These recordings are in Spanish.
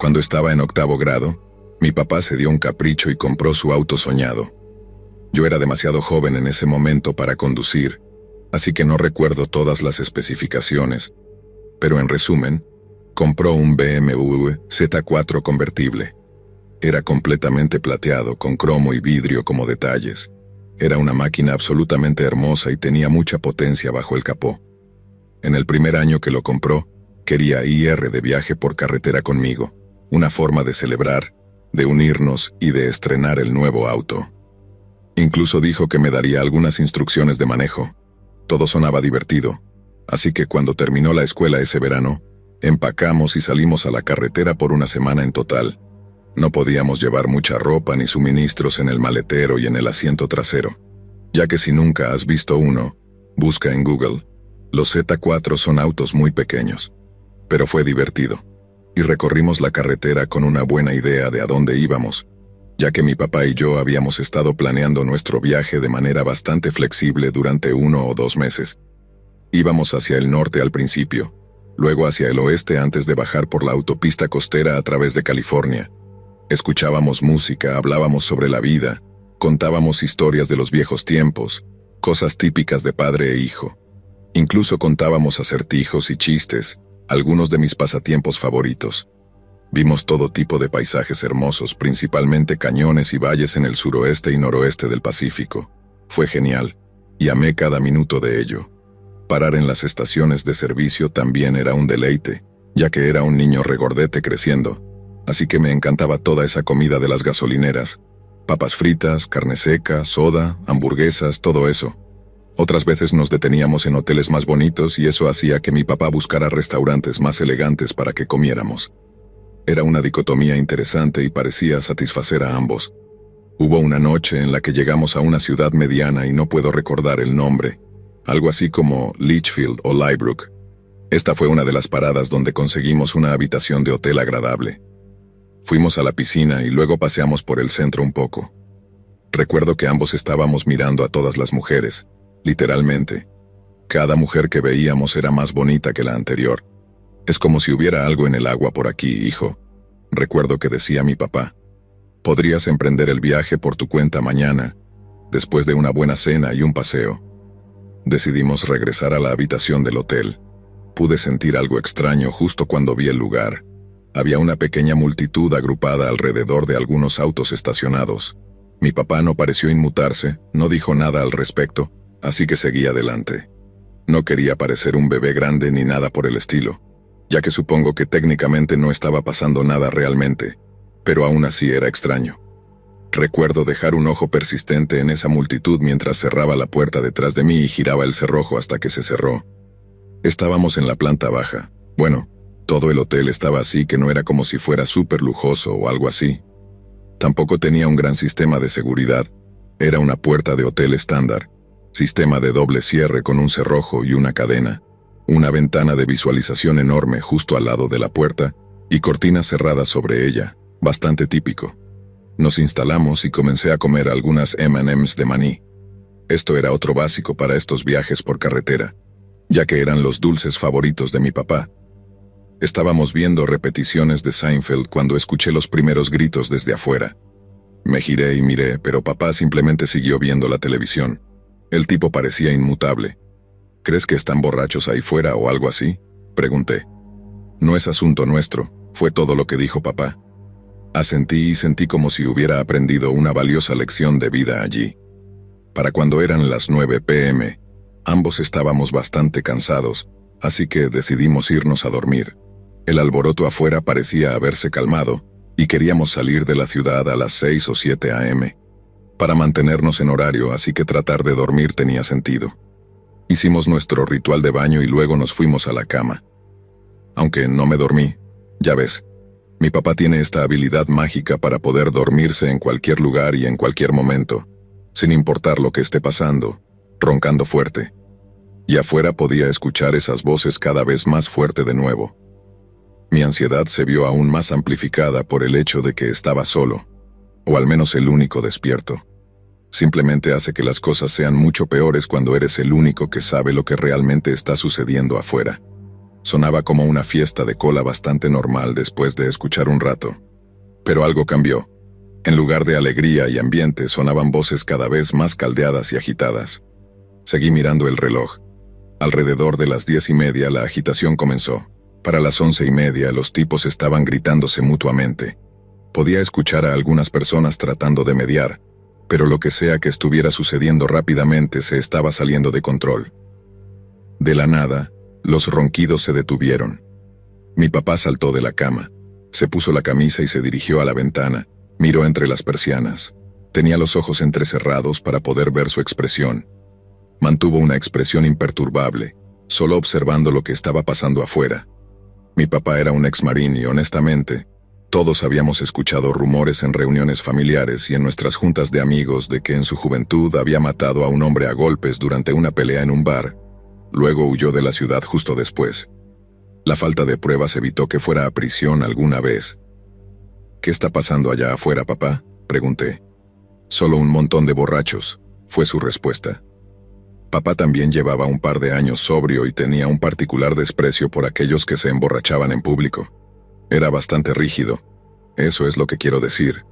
Cuando estaba en 8º grado, mi papá se dio un capricho y compró su auto soñado. Yo era demasiado joven en ese momento para conducir, así que no recuerdo todas las especificaciones, pero en resumen, compró un BMW Z4 convertible. Era completamente plateado, con cromo y vidrio como detalles. Era una máquina absolutamente hermosa y tenía mucha potencia bajo el capó. En el primer año que lo compró, quería ir de viaje por carretera conmigo, una forma de celebrar, de unirnos y de estrenar el nuevo auto. Incluso dijo que me daría algunas instrucciones de manejo. Todo sonaba divertido, así que cuando terminó la escuela ese verano, empacamos y salimos a la carretera por una semana en total. No podíamos llevar mucha ropa ni suministros en el maletero y en el asiento trasero, ya que si nunca has visto uno, busca en Google. Los Z4 son autos muy pequeños, pero fue divertido, y recorrimos la carretera con una buena idea de a dónde íbamos, ya que mi papá y yo habíamos estado planeando nuestro viaje de manera bastante flexible durante 1 o 2 meses. Íbamos hacia el norte al principio, luego hacia el oeste antes de bajar por la autopista costera a través de California. Escuchábamos música, hablábamos sobre la vida, contábamos historias de los viejos tiempos, cosas típicas de padre e hijo. Incluso contábamos acertijos y chistes, algunos de mis pasatiempos favoritos. Vimos todo tipo de paisajes hermosos, principalmente cañones y valles en el suroeste y noroeste del Pacífico. Fue genial, y amé cada minuto de ello. Parar en las estaciones de servicio también era un deleite, ya que era un niño regordete creciendo, así que me encantaba toda esa comida de las gasolineras, papas fritas, carne seca, soda, hamburguesas, todo eso. Otras veces nos deteníamos en hoteles más bonitos y eso hacía que mi papá buscara restaurantes más elegantes para que comiéramos. Era una dicotomía interesante y parecía satisfacer a ambos. Hubo una noche en la que llegamos a una ciudad mediana y no puedo recordar el nombre, algo así como Litchfield o Lybrook. Esta fue una de las paradas donde conseguimos una habitación de hotel agradable. Fuimos a la piscina y luego paseamos por el centro un poco. Recuerdo que ambos estábamos mirando a todas las mujeres, literalmente. Cada mujer que veíamos era más bonita que la anterior. Es como si hubiera algo en el agua por aquí, hijo. Recuerdo que decía mi papá. Podrías emprender el viaje por tu cuenta mañana, después de una buena cena y un paseo. Decidimos regresar a la habitación del hotel. Pude sentir algo extraño justo cuando vi el lugar. Había una pequeña multitud agrupada alrededor de algunos autos estacionados. Mi papá no pareció inmutarse, no dijo nada al respecto, así que seguí adelante. No quería parecer un bebé grande ni nada por el estilo, ya que supongo que técnicamente no estaba pasando nada realmente, pero aún así era extraño. Recuerdo dejar un ojo persistente en esa multitud mientras cerraba la puerta detrás de mí y giraba el cerrojo hasta que se cerró. Estábamos en la planta baja. Bueno, todo el hotel estaba así que no era como si fuera súper lujoso o algo así. Tampoco tenía un gran sistema de seguridad. Era una puerta de hotel estándar, sistema de doble cierre con un cerrojo y una cadena, una ventana de visualización enorme justo al lado de la puerta y cortinas cerradas sobre ella, bastante típico. Nos instalamos y comencé a comer algunas M&M's de maní. Esto era otro básico para estos viajes por carretera, ya que eran los dulces favoritos de mi papá. Estábamos viendo repeticiones de Seinfeld cuando escuché los primeros gritos desde afuera. Me giré y miré, pero papá simplemente siguió viendo la televisión. El tipo parecía inmutable. ¿Crees que están borrachos ahí fuera o algo así?, pregunté. No es asunto nuestro, fue todo lo que dijo papá. Asentí y sentí como si hubiera aprendido una valiosa lección de vida allí. Para cuando eran las 9 p.m., ambos estábamos bastante cansados, así que decidimos irnos a dormir. El alboroto afuera parecía haberse calmado, y queríamos salir de la ciudad a las 6 o 7 a.m. para mantenernos en horario, así que tratar de dormir tenía sentido. Hicimos nuestro ritual de baño y luego nos fuimos a la cama. Aunque no me dormí, ya ves, mi papá tiene esta habilidad mágica para poder dormirse en cualquier lugar y en cualquier momento, sin importar lo que esté pasando, roncando fuerte. Y afuera podía escuchar esas voces cada vez más fuerte de nuevo. Mi ansiedad se vio aún más amplificada por el hecho de que estaba solo, o al menos el único despierto. Simplemente hace que las cosas sean mucho peores cuando eres el único que sabe lo que realmente está sucediendo afuera. Sonaba como una fiesta de cola bastante normal después de escuchar un rato. Pero algo cambió. En lugar de alegría y ambiente, sonaban voces cada vez más caldeadas y agitadas. Seguí mirando el reloj. Alrededor de las 10:30 la agitación comenzó. Para las 11:30 los tipos estaban gritándose mutuamente. Podía escuchar a algunas personas tratando de mediar, pero lo que sea que estuviera sucediendo rápidamente se estaba saliendo de control. De la nada, los ronquidos se detuvieron. Mi papá saltó de la cama, se puso la camisa y se dirigió a la ventana, miró entre las persianas. Tenía los ojos entrecerrados para poder ver su expresión. Mantuvo una expresión imperturbable, solo observando lo que estaba pasando afuera. Mi papá era un exmarín y honestamente, todos habíamos escuchado rumores en reuniones familiares y en nuestras juntas de amigos de que en su juventud había matado a un hombre a golpes durante una pelea en un bar. Luego huyó de la ciudad justo después. La falta de pruebas evitó que fuera a prisión alguna vez. ¿Qué está pasando allá afuera, papá?, pregunté. Solo un montón de borrachos, fue su respuesta. Papá también llevaba un par de años sobrio y tenía un particular desprecio por aquellos que se emborrachaban en público. Era bastante rígido, eso es lo que quiero decir,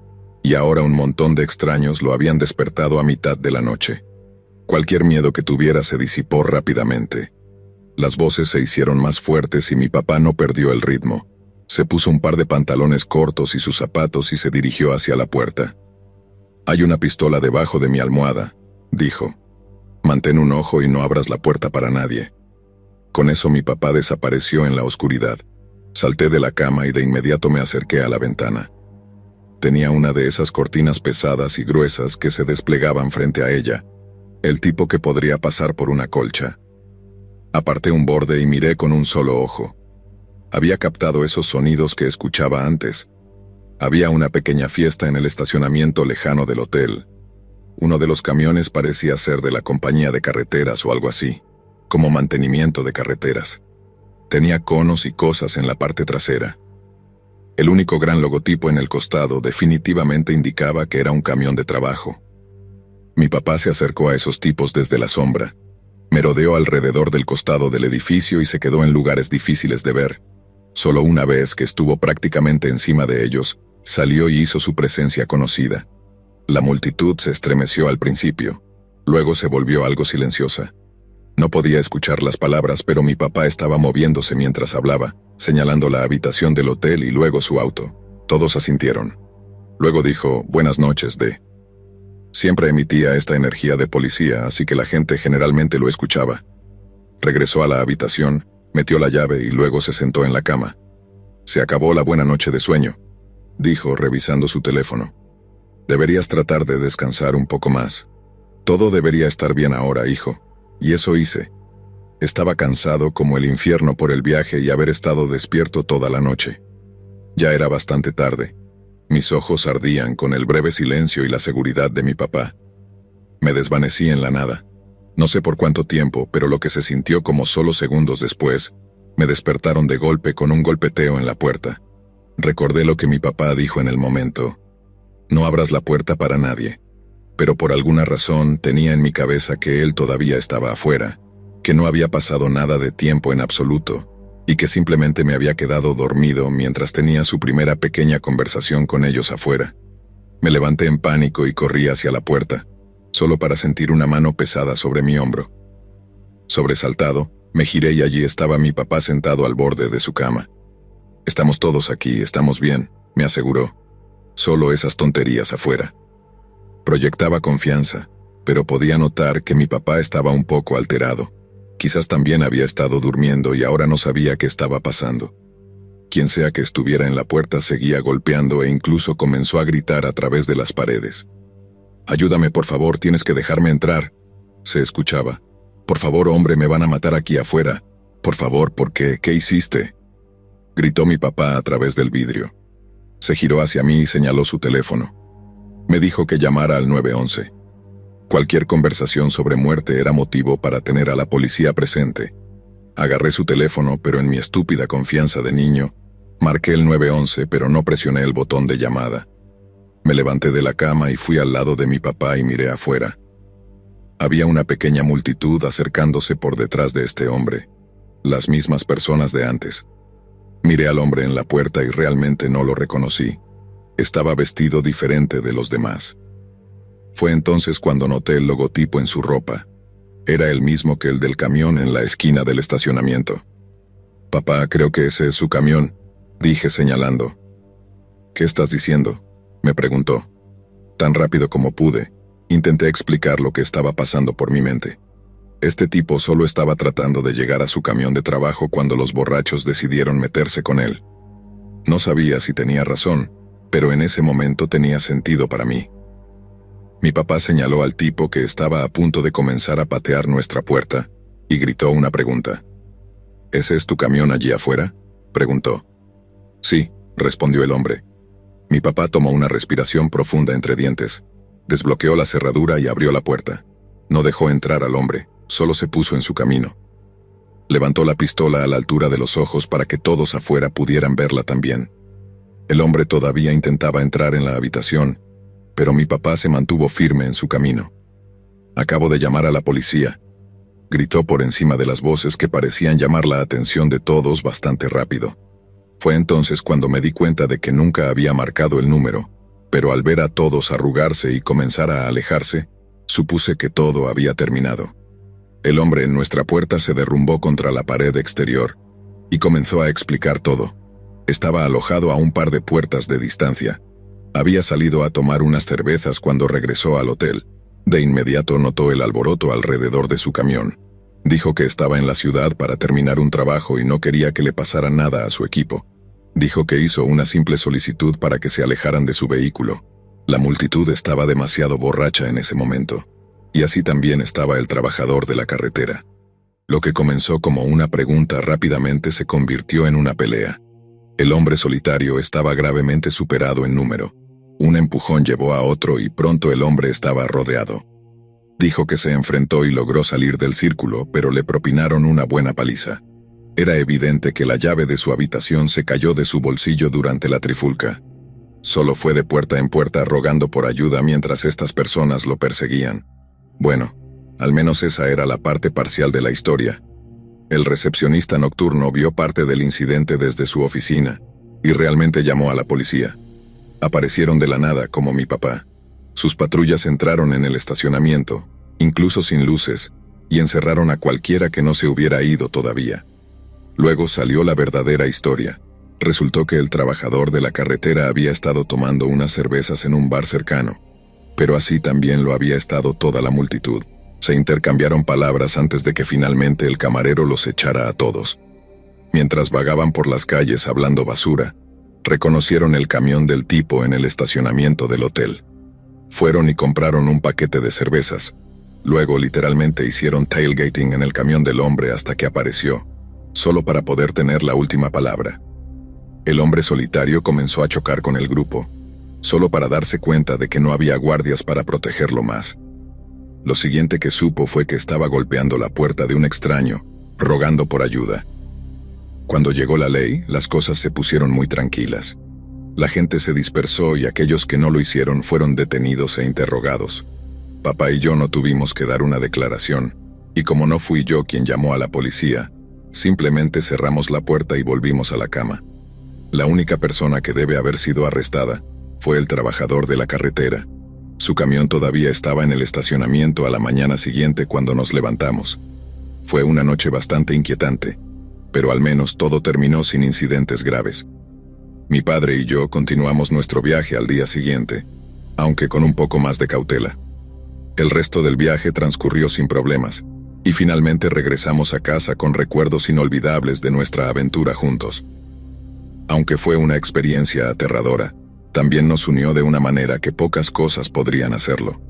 y ahora un montón de extraños lo habían despertado a mitad de la noche. Cualquier miedo que tuviera se disipó rápidamente. Las voces se hicieron más fuertes y mi papá no perdió el ritmo. Se puso un par de pantalones cortos y sus zapatos y se dirigió hacia la puerta. «Hay una pistola debajo de mi almohada», dijo. «Mantén un ojo y no abras la puerta para nadie». Con eso mi papá desapareció en la oscuridad. Salté de la cama y de inmediato me acerqué a la ventana. Tenía una de esas cortinas pesadas y gruesas que se desplegaban frente a ella, el tipo que podría pasar por una colcha. Aparté un borde y miré con un solo ojo. Había captado esos sonidos que escuchaba antes. Había una pequeña fiesta en el estacionamiento lejano del hotel. Uno de los camiones parecía ser de la compañía de carreteras o algo así, como mantenimiento de carreteras. Tenía conos y cosas en la parte trasera. El único gran logotipo en el costado definitivamente indicaba que era un camión de trabajo. Mi papá se acercó a esos tipos desde la sombra. Merodeó alrededor del costado del edificio y se quedó en lugares difíciles de ver. Solo una vez que estuvo prácticamente encima de ellos, salió y hizo su presencia conocida. La multitud se estremeció al principio, luego se volvió algo silenciosa. No podía escuchar las palabras, pero mi papá estaba moviéndose mientras hablaba, señalando la habitación del hotel y luego su auto. Todos asintieron. Luego dijo, «Buenas noches, D». Siempre emitía esta energía de policía, así que la gente generalmente lo escuchaba. Regresó a la habitación, metió la llave y luego se sentó en la cama. «Se acabó la buena noche de sueño», dijo revisando su teléfono. «Deberías tratar de descansar un poco más. Todo debería estar bien ahora, hijo». Y eso hice. Estaba cansado como el infierno por el viaje y haber estado despierto toda la noche. Ya era bastante tarde. Mis ojos ardían con el breve silencio y la seguridad de mi papá. Me desvanecí en la nada. No sé por cuánto tiempo, pero lo que se sintió como solo segundos después, me despertaron de golpe con un golpeteo en la puerta. Recordé lo que mi papá dijo en el momento. «No abras la puerta para nadie». Pero por alguna razón tenía en mi cabeza que él todavía estaba afuera, que no había pasado nada de tiempo en absoluto, y que simplemente me había quedado dormido mientras tenía su primera pequeña conversación con ellos afuera. Me levanté en pánico y corrí hacia la puerta, solo para sentir una mano pesada sobre mi hombro. Sobresaltado, me giré y allí estaba mi papá sentado al borde de su cama. «Estamos todos aquí, estamos bien», me aseguró. «Solo esas tonterías afuera». Proyectaba confianza, pero podía notar que mi papá estaba un poco alterado. Quizás también había estado durmiendo y ahora no sabía qué estaba pasando. Quien sea que estuviera en la puerta seguía golpeando e incluso comenzó a gritar a través de las paredes. «Ayúdame, por favor, tienes que dejarme entrar», se escuchaba. «Por favor, hombre, me van a matar aquí afuera. Por favor, ¿por qué? ¿Qué hiciste?», gritó mi papá a través del vidrio. Se giró hacia mí y señaló su teléfono. Me dijo que llamara al 911. Cualquier conversación sobre muerte era motivo para tener a la policía presente. Agarré su teléfono, pero en mi estúpida confianza de niño, marqué el 911, pero no presioné el botón de llamada. Me levanté de la cama y fui al lado de mi papá y miré afuera. Había una pequeña multitud acercándose por detrás de este hombre. las mismas personas de antes. Miré al hombre en la puerta y realmente no lo reconocí. Estaba vestido diferente de los demás. Fue entonces cuando noté el logotipo en su ropa. Era el mismo que el del camión en la esquina del estacionamiento. «Papá, creo que ese es su camión», dije señalando. «¿Qué estás diciendo?», me preguntó. Tan rápido como pude, intenté explicar lo que estaba pasando por mi mente. Este tipo solo estaba tratando de llegar a su camión de trabajo cuando los borrachos decidieron meterse con él. No sabía si tenía razón, pero en ese momento tenía sentido para mí. Mi papá señaló al tipo que estaba a punto de comenzar a patear nuestra puerta y gritó una pregunta. «¿Ese es tu camión allí afuera?», preguntó. «Sí», respondió el hombre. Mi papá tomó una respiración profunda entre dientes, desbloqueó la cerradura y abrió la puerta. No dejó entrar al hombre, solo se puso en su camino. Levantó la pistola a la altura de los ojos para que todos afuera pudieran verla también. El hombre todavía intentaba entrar en la habitación, pero mi papá se mantuvo firme en su camino. «Acabo de llamar a la policía», gritó por encima de las voces que parecían llamar la atención de todos bastante rápido. Fue entonces cuando me di cuenta de que nunca había marcado el número, pero al ver a todos arrugarse y comenzar a alejarse, supuse que todo había terminado. El hombre en nuestra puerta se derrumbó contra la pared exterior y comenzó a explicar todo. Estaba alojado a un par de puertas de distancia. Había salido a tomar unas cervezas cuando regresó al hotel. De inmediato notó el alboroto alrededor de su camión. Dijo que estaba en la ciudad para terminar un trabajo y no quería que le pasara nada a su equipo. Dijo que hizo una simple solicitud para que se alejaran de su vehículo. La multitud estaba demasiado borracha en ese momento, y así también estaba el trabajador de la carretera. Lo que comenzó como una pregunta rápidamente se convirtió en una pelea. El hombre solitario estaba gravemente superado en número. Un empujón llevó a otro y pronto el hombre estaba rodeado. Dijo que se enfrentó y logró salir del círculo, pero le propinaron una buena paliza. Era evidente que la llave de su habitación se cayó de su bolsillo durante la trifulca. Solo fue de puerta en puerta rogando por ayuda mientras estas personas lo perseguían. Bueno, al menos esa era la parte parcial de la historia. El recepcionista nocturno vio parte del incidente desde su oficina y realmente llamó a la policía. Aparecieron de la nada como mi papá. Sus patrullas entraron en el estacionamiento, incluso sin luces, y encerraron a cualquiera que no se hubiera ido todavía. Luego salió la verdadera historia. Resultó que el trabajador de la carretera había estado tomando unas cervezas en un bar cercano, pero así también lo había estado toda la multitud. Se intercambiaron palabras antes de que finalmente el camarero los echara a todos. Mientras vagaban por las calles hablando basura, reconocieron el camión del tipo en el estacionamiento del hotel. Fueron y compraron un paquete de cervezas. Luego literalmente hicieron tailgating en el camión del hombre hasta que apareció, solo para poder tener la última palabra. El hombre solitario comenzó a chocar con el grupo, solo para darse cuenta de que no había guardias para protegerlo más. Lo siguiente que supo fue que estaba golpeando la puerta de un extraño, rogando por ayuda. Cuando llegó la ley, las cosas se pusieron muy tranquilas. La gente se dispersó y aquellos que no lo hicieron fueron detenidos e interrogados. Papá y yo no tuvimos que dar una declaración, y como no fui yo quien llamó a la policía, simplemente cerramos la puerta y volvimos a la cama. La única persona que debe haber sido arrestada fue el trabajador de la carretera. Su camión todavía estaba en el estacionamiento a la mañana siguiente cuando nos levantamos. Fue una noche bastante inquietante, pero al menos todo terminó sin incidentes graves. Mi padre y yo continuamos nuestro viaje al día siguiente, aunque con un poco más de cautela. El resto del viaje transcurrió sin problemas, y finalmente regresamos a casa con recuerdos inolvidables de nuestra aventura juntos. Aunque fue una experiencia aterradora, también nos unió de una manera que pocas cosas podrían hacerlo.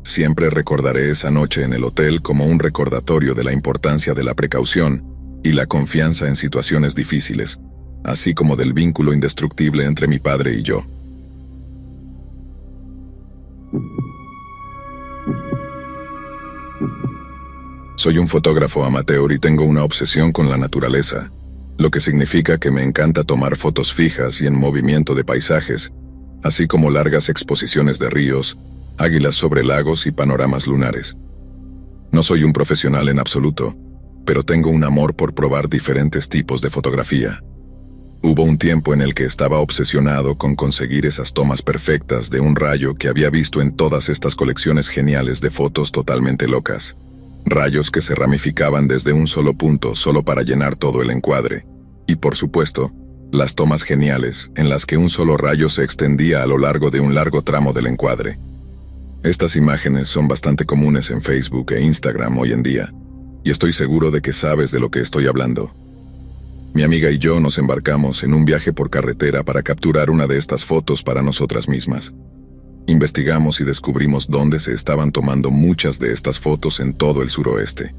Siempre recordaré esa noche en el hotel como un recordatorio de la importancia de la precaución y la confianza en situaciones difíciles, así como del vínculo indestructible entre mi padre y yo. Soy un fotógrafo amateur y tengo una obsesión con la naturaleza, lo que significa que me encanta tomar fotos fijas y en movimiento de paisajes, así como largas exposiciones de ríos, águilas sobre lagos y panoramas lunares. No soy un profesional en absoluto, pero tengo un amor por probar diferentes tipos de fotografía. Hubo un tiempo en el que estaba obsesionado con conseguir esas tomas perfectas de un rayo que había visto en todas estas colecciones geniales de fotos totalmente locas. Rayos que se ramificaban desde un solo punto solo para llenar todo el encuadre. Y por supuesto, las tomas geniales en las que un solo rayo se extendía a lo largo de un largo tramo del encuadre. Estas imágenes son bastante comunes en Facebook e Instagram hoy en día, y estoy seguro de que sabes de lo que estoy hablando. Mi amiga y yo nos embarcamos en un viaje por carretera para capturar una de estas fotos para nosotras mismas. Investigamos y descubrimos dónde se estaban tomando muchas de estas fotos en todo el suroeste.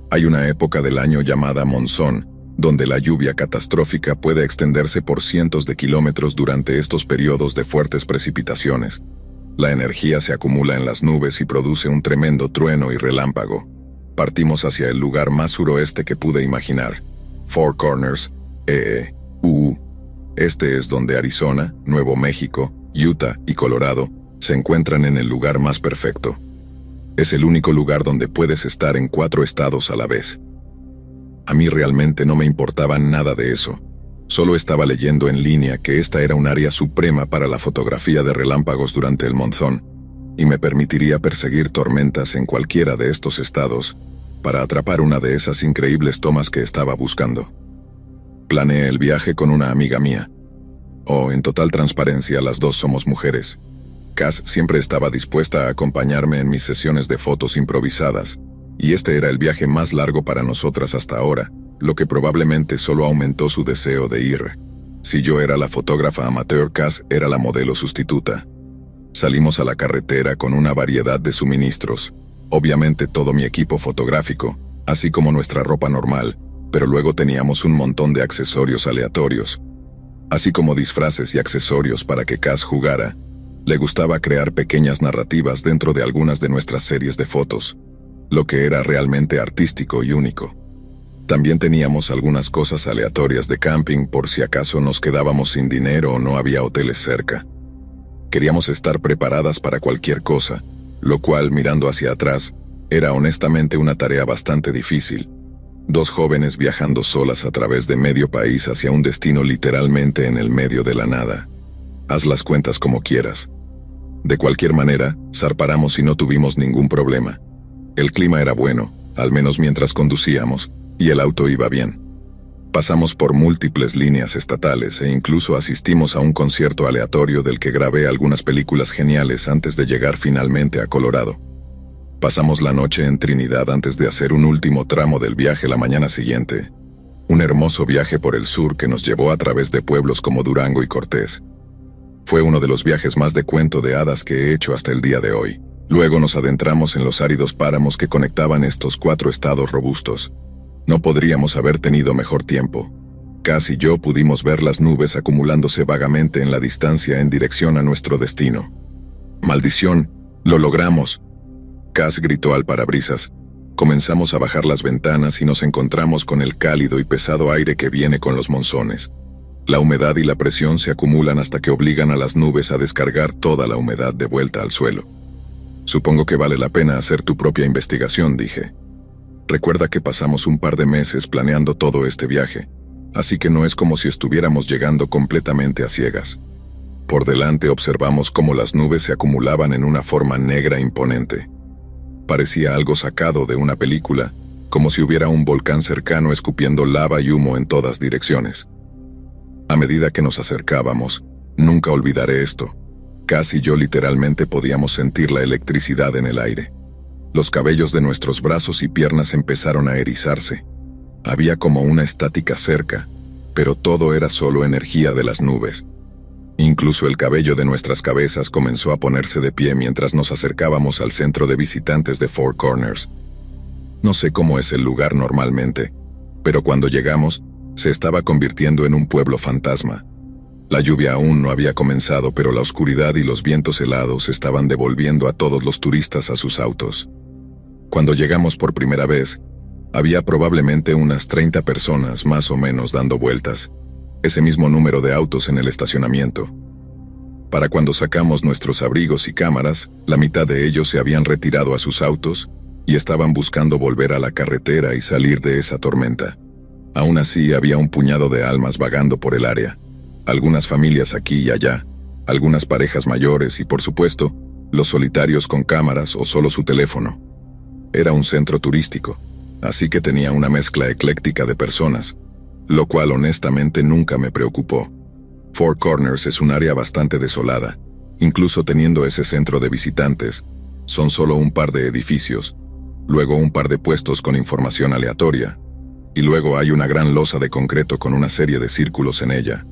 Hay una época del año llamada monzón, donde la lluvia catastrófica puede extenderse por cientos de kilómetros durante estos periodos de fuertes precipitaciones. La energía se acumula en las nubes y produce un tremendo trueno y relámpago. Partimos hacia el lugar más suroeste que pude imaginar. Four Corners, Este es donde Arizona, Nuevo México, Utah y Colorado se encuentran en el lugar más perfecto. Es el único lugar donde puedes estar en 4 estados a la vez. A mí realmente no me importaba nada de eso. Solo estaba leyendo en línea que esta era un área suprema para la fotografía de relámpagos durante el monzón, y me permitiría perseguir tormentas en cualquiera de estos estados para atrapar una de esas increíbles tomas que estaba buscando. Planeé el viaje con una amiga mía. En total transparencia, las dos somos mujeres. Cass siempre estaba dispuesta a acompañarme en mis sesiones de fotos improvisadas, y este era el viaje más largo para nosotras hasta ahora, lo que probablemente solo aumentó su deseo de ir. Si yo era la fotógrafa amateur, Cass era la modelo sustituta. Salimos a la carretera con una variedad de suministros, obviamente todo mi equipo fotográfico, así como nuestra ropa normal, pero luego teníamos un montón de accesorios aleatorios, así como disfraces y accesorios para que Cass jugara. Le gustaba crear pequeñas narrativas dentro de algunas de nuestras series de fotos, lo que era realmente artístico y único. También teníamos algunas cosas aleatorias de camping por si acaso nos quedábamos sin dinero o no había hoteles cerca. Queríamos estar preparadas para cualquier cosa, lo cual, mirando hacia atrás, era honestamente una tarea bastante difícil. 2 jóvenes viajando solas a través de medio país hacia un destino literalmente en el medio de la nada. Haz las cuentas como quieras. De cualquier manera, zarpáramos y no tuvimos ningún problema. El clima era bueno, al menos mientras conducíamos, y el auto iba bien. Pasamos por múltiples líneas estatales e incluso asistimos a un concierto aleatorio del que grabé algunas películas geniales antes de llegar finalmente a Colorado. Pasamos la noche en Trinidad antes de hacer un último tramo del viaje la mañana siguiente. Un hermoso viaje por el sur que nos llevó a través de pueblos como Durango y Cortés. Fue uno de los viajes más de cuento de hadas que he hecho hasta el día de hoy. Luego nos adentramos en los áridos páramos que conectaban estos 4 estados robustos. No podríamos haber tenido mejor tiempo. Cass y yo pudimos ver las nubes acumulándose vagamente en la distancia en dirección a nuestro destino. ¡Maldición! ¡Lo logramos!, Cass gritó al parabrisas. Comenzamos a bajar las ventanas y nos encontramos con el cálido y pesado aire que viene con los monzones. La humedad y la presión se acumulan hasta que obligan a las nubes a descargar toda la humedad de vuelta al suelo. Supongo que vale la pena hacer tu propia investigación, dije. Recuerda que pasamos un par de meses planeando todo este viaje, así que no es como si estuviéramos llegando completamente a ciegas. Por delante observamos cómo las nubes se acumulaban en una forma negra imponente. Parecía algo sacado de una película, como si hubiera un volcán cercano escupiendo lava y humo en todas direcciones. A medida que nos acercábamos, nunca olvidaré esto, Cass y yo literalmente podíamos sentir la electricidad en el aire. Los cabellos de nuestros brazos y piernas empezaron a erizarse. Había como una estática cerca, pero todo era solo energía de las nubes. Incluso el cabello de nuestras cabezas comenzó a ponerse de pie mientras nos acercábamos al centro de visitantes de Four Corners. No sé cómo es el lugar normalmente, pero cuando llegamos, se estaba convirtiendo en un pueblo fantasma. La lluvia aún no había comenzado, pero la oscuridad y los vientos helados estaban devolviendo a todos los turistas a sus autos. Cuando llegamos por primera vez, había probablemente unas 30 personas más o menos dando vueltas, ese mismo número de autos en el estacionamiento. Para cuando sacamos nuestros abrigos y cámaras, la mitad de ellos se habían retirado a sus autos, y estaban buscando volver a la carretera y salir de esa tormenta. Aún así, había un puñado de almas vagando por el área, algunas familias aquí y allá, algunas parejas mayores y, por supuesto, los solitarios con cámaras o solo su teléfono. Era un centro turístico, así que tenía una mezcla ecléctica de personas, lo cual honestamente nunca me preocupó. Four Corners es un área bastante desolada, incluso teniendo ese centro de visitantes. Son solo un par de edificios, luego un par de puestos con información aleatoria, y luego hay una gran losa de concreto con una serie de círculos en ella,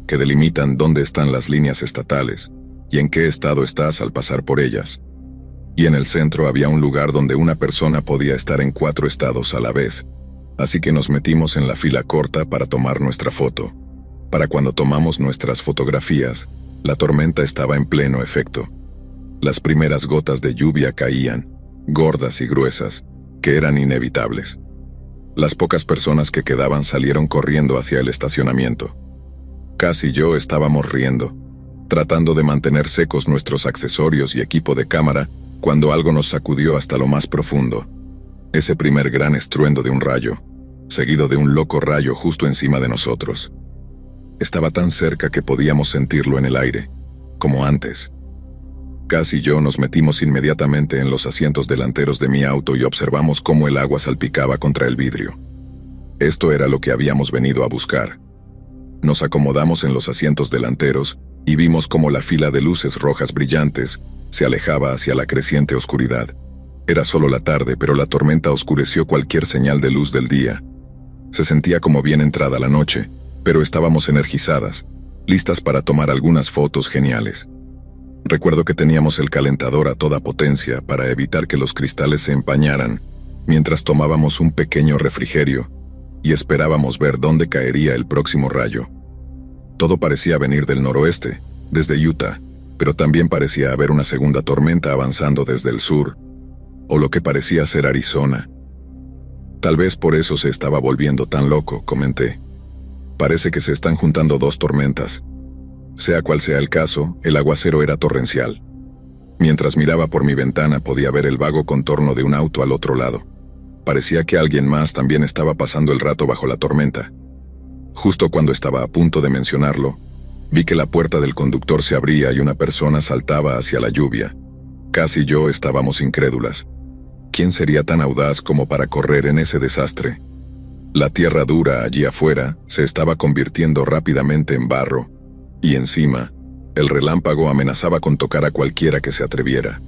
que delimitan dónde están las líneas estatales y en qué estado estás al pasar por ellas. Y en el centro había un lugar donde una persona podía estar en 4 estados a la vez, así que nos metimos en la fila corta para tomar nuestra foto. Para cuando tomamos nuestras fotografías, la tormenta estaba en pleno efecto. Las primeras gotas de lluvia caían, gordas y gruesas, que eran inevitables. Las pocas personas que quedaban salieron corriendo hacia el estacionamiento. Cass y yo estábamos riendo, tratando de mantener secos nuestros accesorios y equipo de cámara, cuando algo nos sacudió hasta lo más profundo. Ese primer gran estruendo de un rayo, seguido de un loco rayo justo encima de nosotros. Estaba tan cerca que podíamos sentirlo en el aire, como antes. Cass y yo nos metimos inmediatamente en los asientos delanteros de mi auto y observamos cómo el agua salpicaba contra el vidrio. Esto era lo que habíamos venido a buscar. Nos acomodamos en los asientos delanteros y vimos cómo la fila de luces rojas brillantes se alejaba hacia la creciente oscuridad. Era solo la tarde, pero la tormenta oscureció cualquier señal de luz del día. Se sentía como bien entrada la noche, pero estábamos energizadas, listas para tomar algunas fotos geniales. Recuerdo que teníamos el calentador a toda potencia para evitar que los cristales se empañaran, mientras tomábamos un pequeño refrigerio y esperábamos ver dónde caería el próximo rayo. Todo parecía venir del noroeste, desde Utah, pero también parecía haber una segunda tormenta avanzando desde el sur, o lo que parecía ser Arizona. Tal vez por eso se estaba volviendo tan loco, comenté. Parece que se están juntando 2 tormentas. Sea cual sea el caso, el aguacero era torrencial. Mientras miraba por mi ventana podía ver el vago contorno de un auto al otro lado. Parecía que alguien más también estaba pasando el rato bajo la tormenta. Justo cuando estaba a punto de mencionarlo, vi que la puerta del conductor se abría y una persona saltaba hacia la lluvia. Cass y yo estábamos incrédulas. ¿Quién sería tan audaz como para correr en ese desastre? La tierra dura allí afuera se estaba convirtiendo rápidamente en barro, y encima, el relámpago amenazaba con tocar a cualquiera que se atreviera.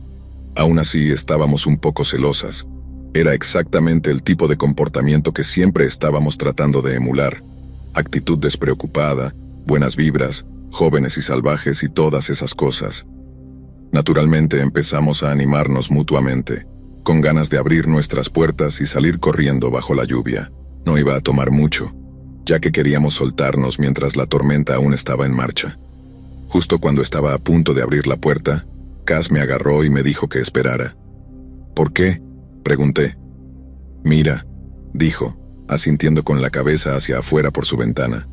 Aún así, estábamos un poco celosas. Era exactamente el tipo de comportamiento que siempre estábamos tratando de emular. Actitud despreocupada, buenas vibras, jóvenes y salvajes y todas esas cosas. Naturalmente empezamos a animarnos mutuamente, con ganas de abrir nuestras puertas y salir corriendo bajo la lluvia. No iba a tomar mucho, ya que queríamos soltarnos mientras la tormenta aún estaba en marcha. Justo cuando estaba a punto de abrir la puerta, Cass me agarró y me dijo que esperara. ¿Por qué?, pregunté. Mira, dijo, asintiendo con la cabeza hacia afuera por su ventana.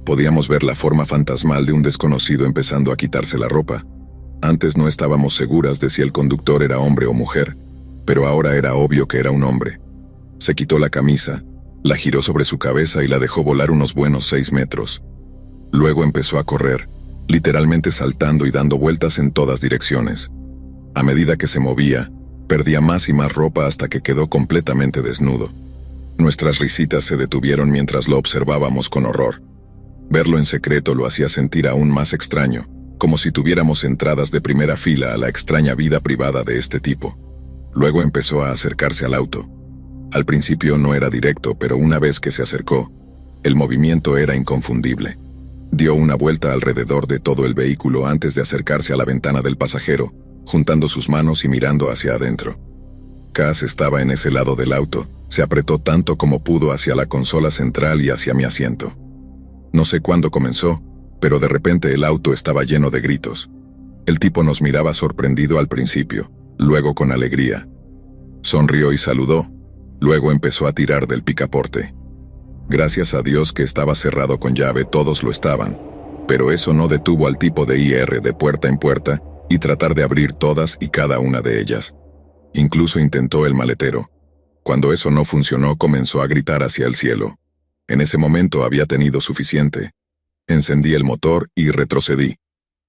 Podíamos ver la forma fantasmal de un desconocido empezando a quitarse la ropa. Antes no estábamos seguras de si el conductor era hombre o mujer, pero ahora era obvio que era un hombre. Se quitó la camisa, la giró sobre su cabeza y la dejó volar unos buenos 6 metros. Luego empezó a correr, literalmente saltando y dando vueltas en todas direcciones. A medida que se movía, perdía más y más ropa hasta que quedó completamente desnudo. Nuestras risitas se detuvieron mientras lo observábamos con horror. Verlo en secreto lo hacía sentir aún más extraño, como si tuviéramos entradas de primera fila a la extraña vida privada de este tipo. Luego empezó a acercarse al auto. Al principio no era directo, pero una vez que se acercó, el movimiento era inconfundible. Dio una vuelta alrededor de todo el vehículo antes de acercarse a la ventana del pasajero, juntando sus manos y mirando hacia adentro. Cass estaba en ese lado del auto, se apretó tanto como pudo hacia la consola central y hacia mi asiento. No sé cuándo comenzó, pero de repente el auto estaba lleno de gritos. El tipo nos miraba sorprendido al principio, luego con alegría. Sonrió y saludó. Luego empezó a tirar del picaporte. Gracias a Dios que estaba cerrado con llave, todos lo estaban, pero eso no detuvo al tipo de ir de puerta en puerta y tratar de abrir todas y cada una de ellas. Incluso intentó el maletero. Cuando eso no funcionó, comenzó a gritar hacia el cielo. En ese momento había tenido suficiente. Encendí el motor y retrocedí.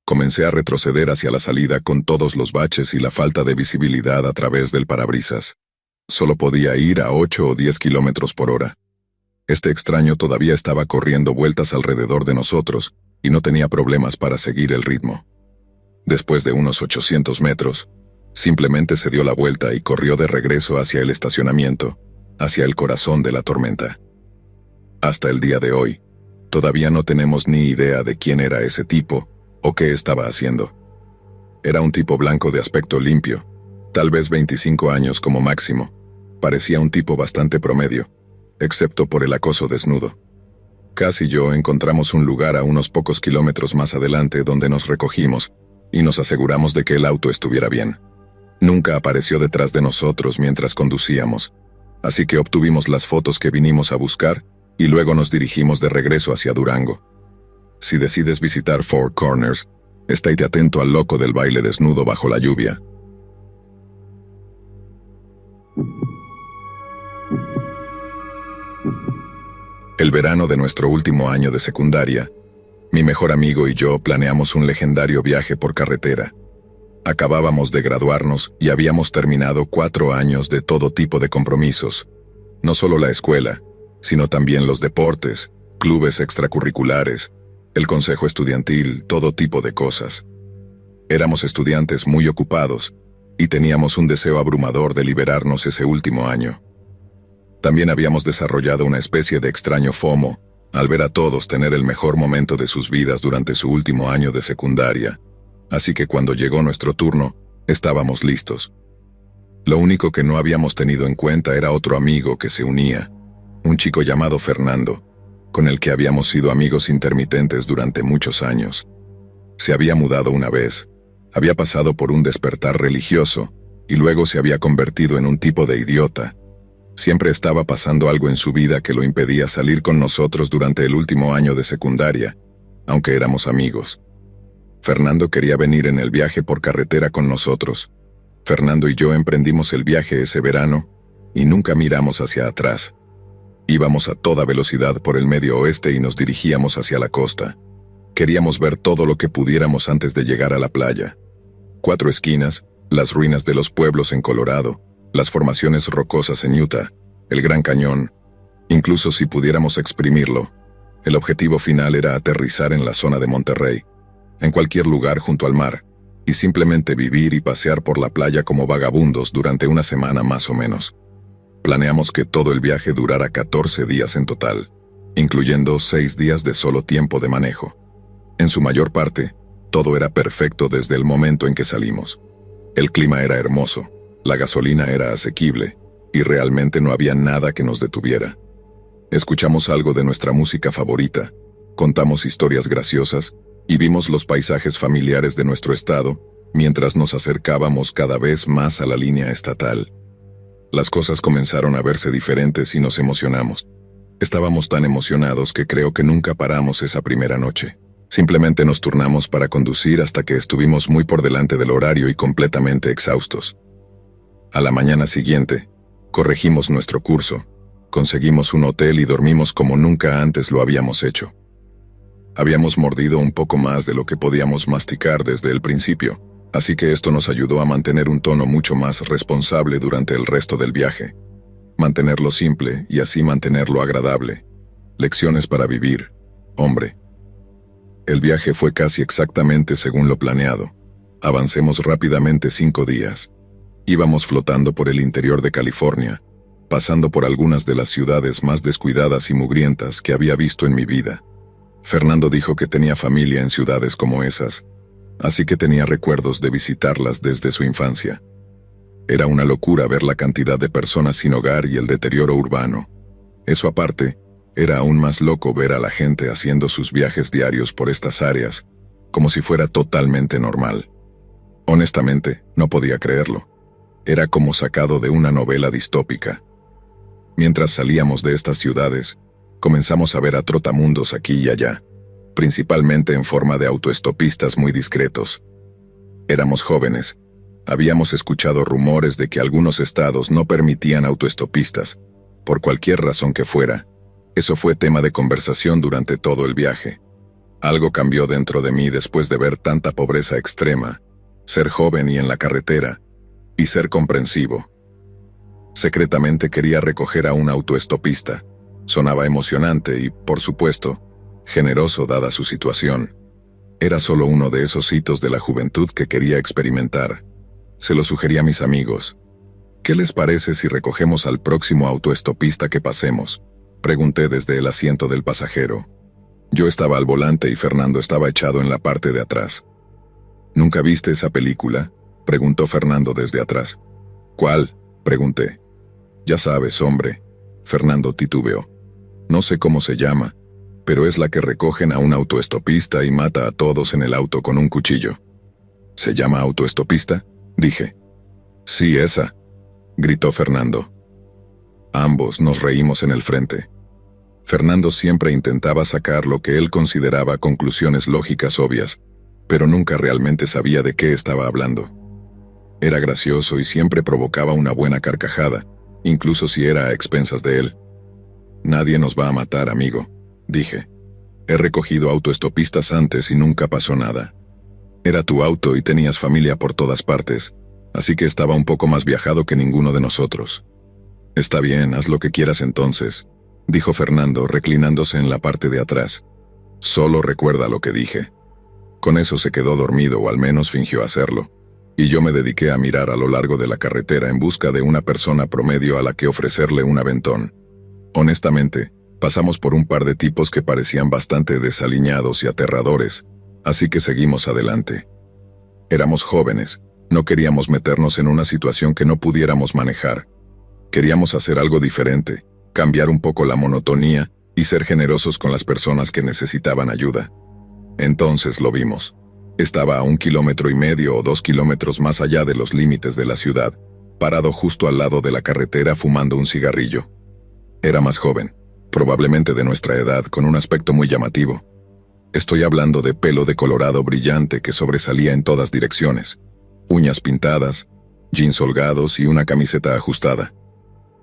Comencé a retroceder hacia la salida con todos los baches y la falta de visibilidad a través del parabrisas. Solo podía ir a 8 o 10 kilómetros por hora. Este extraño todavía estaba corriendo vueltas alrededor de nosotros y no tenía problemas para seguir el ritmo. Después de unos 800 metros, simplemente se dio la vuelta y corrió de regreso hacia el estacionamiento, hacia el corazón de la tormenta. Hasta el día de hoy, todavía no tenemos ni idea de quién era ese tipo o qué estaba haciendo. Era un tipo blanco de aspecto limpio, tal vez 25 años como máximo. Parecía un tipo bastante promedio, excepto por el acoso desnudo. Cass y yo encontramos un lugar a unos pocos kilómetros más adelante donde nos recogimos y nos aseguramos de que el auto estuviera bien. Nunca apareció detrás de nosotros mientras conducíamos, así que obtuvimos las fotos que vinimos a buscar y luego nos dirigimos de regreso hacia Durango. Si decides visitar Four Corners, estate atento al loco del baile desnudo bajo la lluvia. El verano de nuestro último año de secundaria, mi mejor amigo y yo planeamos un legendario viaje por carretera. Acabábamos de graduarnos y habíamos terminado 4 años de todo tipo de compromisos. No solo la escuela, sino también los deportes, clubes extracurriculares, el consejo estudiantil, todo tipo de cosas. Éramos estudiantes muy ocupados y teníamos un deseo abrumador de liberarnos ese último año. También habíamos desarrollado una especie de extraño FOMO al ver a todos tener el mejor momento de sus vidas durante su último año de secundaria, así que cuando llegó nuestro turno, estábamos listos. Lo único que no habíamos tenido en cuenta era otro amigo que se unía, un chico llamado Fernando, con el que habíamos sido amigos intermitentes durante muchos años. Se había mudado una vez, había pasado por un despertar religioso y luego se había convertido en un tipo de idiota. Siempre estaba pasando algo en su vida que lo impedía salir con nosotros durante el último año de secundaria, aunque éramos amigos. Fernando quería venir en el viaje por carretera con nosotros. Fernando y yo emprendimos el viaje ese verano y nunca miramos hacia atrás. Íbamos a toda velocidad por el medio oeste y nos dirigíamos hacia la costa. Queríamos ver todo lo que pudiéramos antes de llegar a la playa. 4 esquinas, las ruinas de los pueblos en Colorado, las formaciones rocosas en Utah, el Gran Cañón. Incluso si pudiéramos exprimirlo, el objetivo final era aterrizar en la zona de Monterrey, en cualquier lugar junto al mar, y simplemente vivir y pasear por la playa como vagabundos durante una semana más o menos. Planeamos que todo el viaje durara 14 días en total, incluyendo 6 días de solo tiempo de manejo. En su mayor parte, todo era perfecto desde el momento en que salimos. El clima era hermoso, la gasolina era asequible, y realmente no había nada que nos detuviera. Escuchamos algo de nuestra música favorita, contamos historias graciosas, y vimos los paisajes familiares de nuestro estado, mientras nos acercábamos cada vez más a la línea estatal. Las cosas comenzaron a verse diferentes y nos emocionamos. Estábamos tan emocionados que creo que nunca paramos esa primera noche. Simplemente nos turnamos para conducir hasta que estuvimos muy por delante del horario y completamente exhaustos. A la mañana siguiente, corregimos nuestro curso, conseguimos un hotel y dormimos como nunca antes lo habíamos hecho. Habíamos mordido un poco más de lo que podíamos masticar desde el principio, así que esto nos ayudó a mantener un tono mucho más responsable durante el resto del viaje. Mantenerlo simple y así mantenerlo agradable. Lecciones para vivir, hombre. El viaje fue casi exactamente según lo planeado. Avancemos rápidamente 5 días. Íbamos flotando por el interior de California, pasando por algunas de las ciudades más descuidadas y mugrientas que había visto en mi vida. Fernando dijo que tenía familia en ciudades como esas, así que tenía recuerdos de visitarlas desde su infancia. Era una locura ver la cantidad de personas sin hogar y el deterioro urbano. Eso aparte, era aún más loco ver a la gente haciendo sus viajes diarios por estas áreas, como si fuera totalmente normal. Honestamente, no podía creerlo. Era como sacado de una novela distópica. Mientras salíamos de estas ciudades, comenzamos a ver a trotamundos aquí y allá, principalmente en forma de autoestopistas muy discretos. Éramos jóvenes, Habíamos escuchado rumores de que algunos estados no permitían autoestopistas, por cualquier razón que fuera. Eso fue tema de conversación durante todo el viaje. Algo cambió dentro de mí después de ver tanta pobreza extrema, ser joven y en la carretera, y ser comprensivo. Secretamente quería recoger a un autoestopista. Sonaba emocionante y, por supuesto, generoso dada su situación. Era solo uno de esos hitos de la juventud que quería experimentar. Se lo sugerí a mis amigos. ¿Qué les parece si recogemos al próximo autoestopista que pasemos? Pregunté desde el asiento del pasajero. Yo estaba al volante y Fernando estaba echado en la parte de atrás. ¿Nunca viste esa película?, preguntó Fernando desde atrás. ¿Cuál?, pregunté. Ya sabes, hombre. Fernando titubeó. No sé cómo se llama, pero es la que recogen a un autoestopista y mata a todos en el auto con un cuchillo. ¿Se llama autoestopista?, dije. Sí, esa, gritó Fernando. Ambos nos reímos en el frente. Fernando siempre intentaba sacar lo que él consideraba conclusiones lógicas obvias, pero nunca realmente sabía de qué estaba hablando. Era gracioso y siempre provocaba una buena carcajada, incluso si era a expensas de él. Nadie nos va a matar, amigo, dije. He recogido autoestopistas antes y nunca pasó nada. Era tu auto y tenías familia por todas partes, así que estaba un poco más viajado que ninguno de nosotros. Está bien, haz lo que quieras entonces, dijo Fernando, reclinándose en la parte de atrás. Solo recuerda lo que dije. Con eso se quedó dormido, o al menos fingió hacerlo, y yo me dediqué a mirar a lo largo de la carretera en busca de una persona promedio a la que ofrecerle un aventón. Honestamente, pasamos por un par de tipos que parecían bastante desaliñados y aterradores, así que seguimos adelante. Éramos jóvenes, no queríamos meternos en una situación que no pudiéramos manejar. Queríamos hacer algo diferente, cambiar un poco la monotonía y ser generosos con las personas que necesitaban ayuda. Entonces lo vimos. Estaba a 1,5 kilómetros o 2 kilómetros más allá de los límites de la ciudad, parado justo al lado de la carretera fumando un cigarrillo. Era más joven, probablemente de nuestra edad, con un aspecto muy llamativo. Estoy hablando de pelo de colorado brillante que sobresalía en todas direcciones, uñas pintadas, jeans holgados y una camiseta ajustada.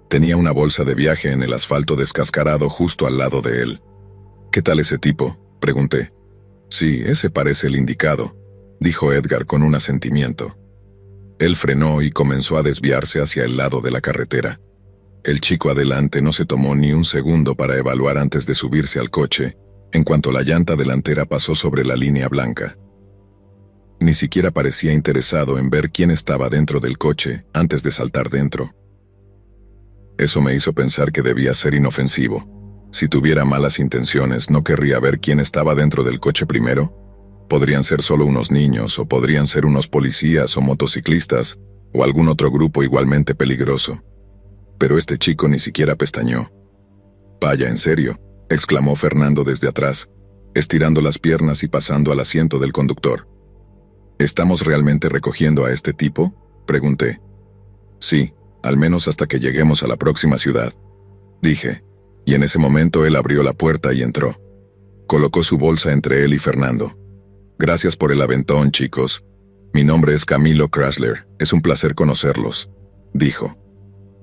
Tenía una bolsa de viaje en el asfalto descascarado justo al lado de él. ¿Qué tal ese tipo?, pregunté. Sí, ese parece el indicado, dijo Edgar con un asentimiento. Él frenó y comenzó a desviarse hacia el lado de la carretera. El chico adelante no se tomó ni un segundo para evaluar antes de subirse al coche, en cuanto la llanta delantera pasó sobre la línea blanca. Ni siquiera parecía interesado en ver quién estaba dentro del coche antes de saltar dentro. Eso me hizo pensar que debía ser inofensivo. Si tuviera malas intenciones, ¿no querría ver quién estaba dentro del coche primero? Podrían ser solo unos niños, o podrían ser unos policías o motociclistas, o algún otro grupo igualmente peligroso. Pero este chico ni siquiera pestañeó. «Vaya, ¿en serio?», exclamó Fernando desde atrás, estirando las piernas y pasando al asiento del conductor. «¿Estamos realmente recogiendo a este tipo?», pregunté. «Sí, al menos hasta que lleguemos a la próxima ciudad», dije, y en ese momento él abrió la puerta y entró. Colocó su bolsa entre él y Fernando. «Gracias por el aventón, chicos. Mi nombre es Camilo Krasler, es un placer conocerlos», dijo.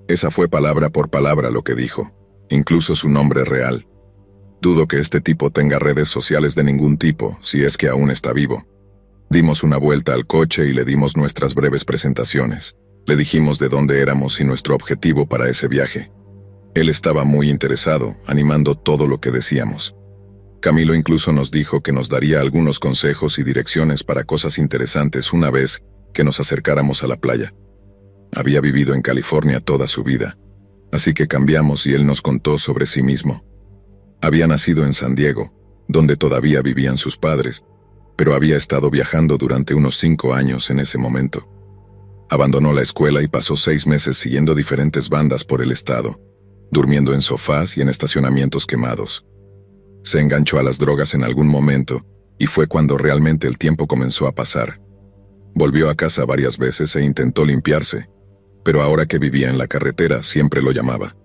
Esa fue palabra por palabra lo que dijo, incluso su nombre real. Dudo que este tipo tenga redes sociales de ningún tipo, si es que aún está vivo. Dimos una vuelta al coche y le dimos nuestras breves presentaciones. Le dijimos de dónde éramos y nuestro objetivo para ese viaje. Él estaba muy interesado, animando todo lo que decíamos. Camilo incluso nos dijo que nos daría algunos consejos y direcciones para cosas interesantes una vez que nos acercáramos a la playa. Había vivido en California toda su vida, así que cambiamos y él nos contó sobre sí mismo. Había nacido en San Diego, donde todavía vivían sus padres, pero había estado viajando durante unos 5 años en ese momento. Abandonó la escuela y pasó 6 meses siguiendo diferentes bandas por el estado, durmiendo en sofás y en estacionamientos quemados. Se enganchó a las drogas en algún momento, y fue cuando realmente el tiempo comenzó a pasar. Volvió a casa varias veces e intentó limpiarse, pero ahora que vivía en la carretera siempre lo llamaba.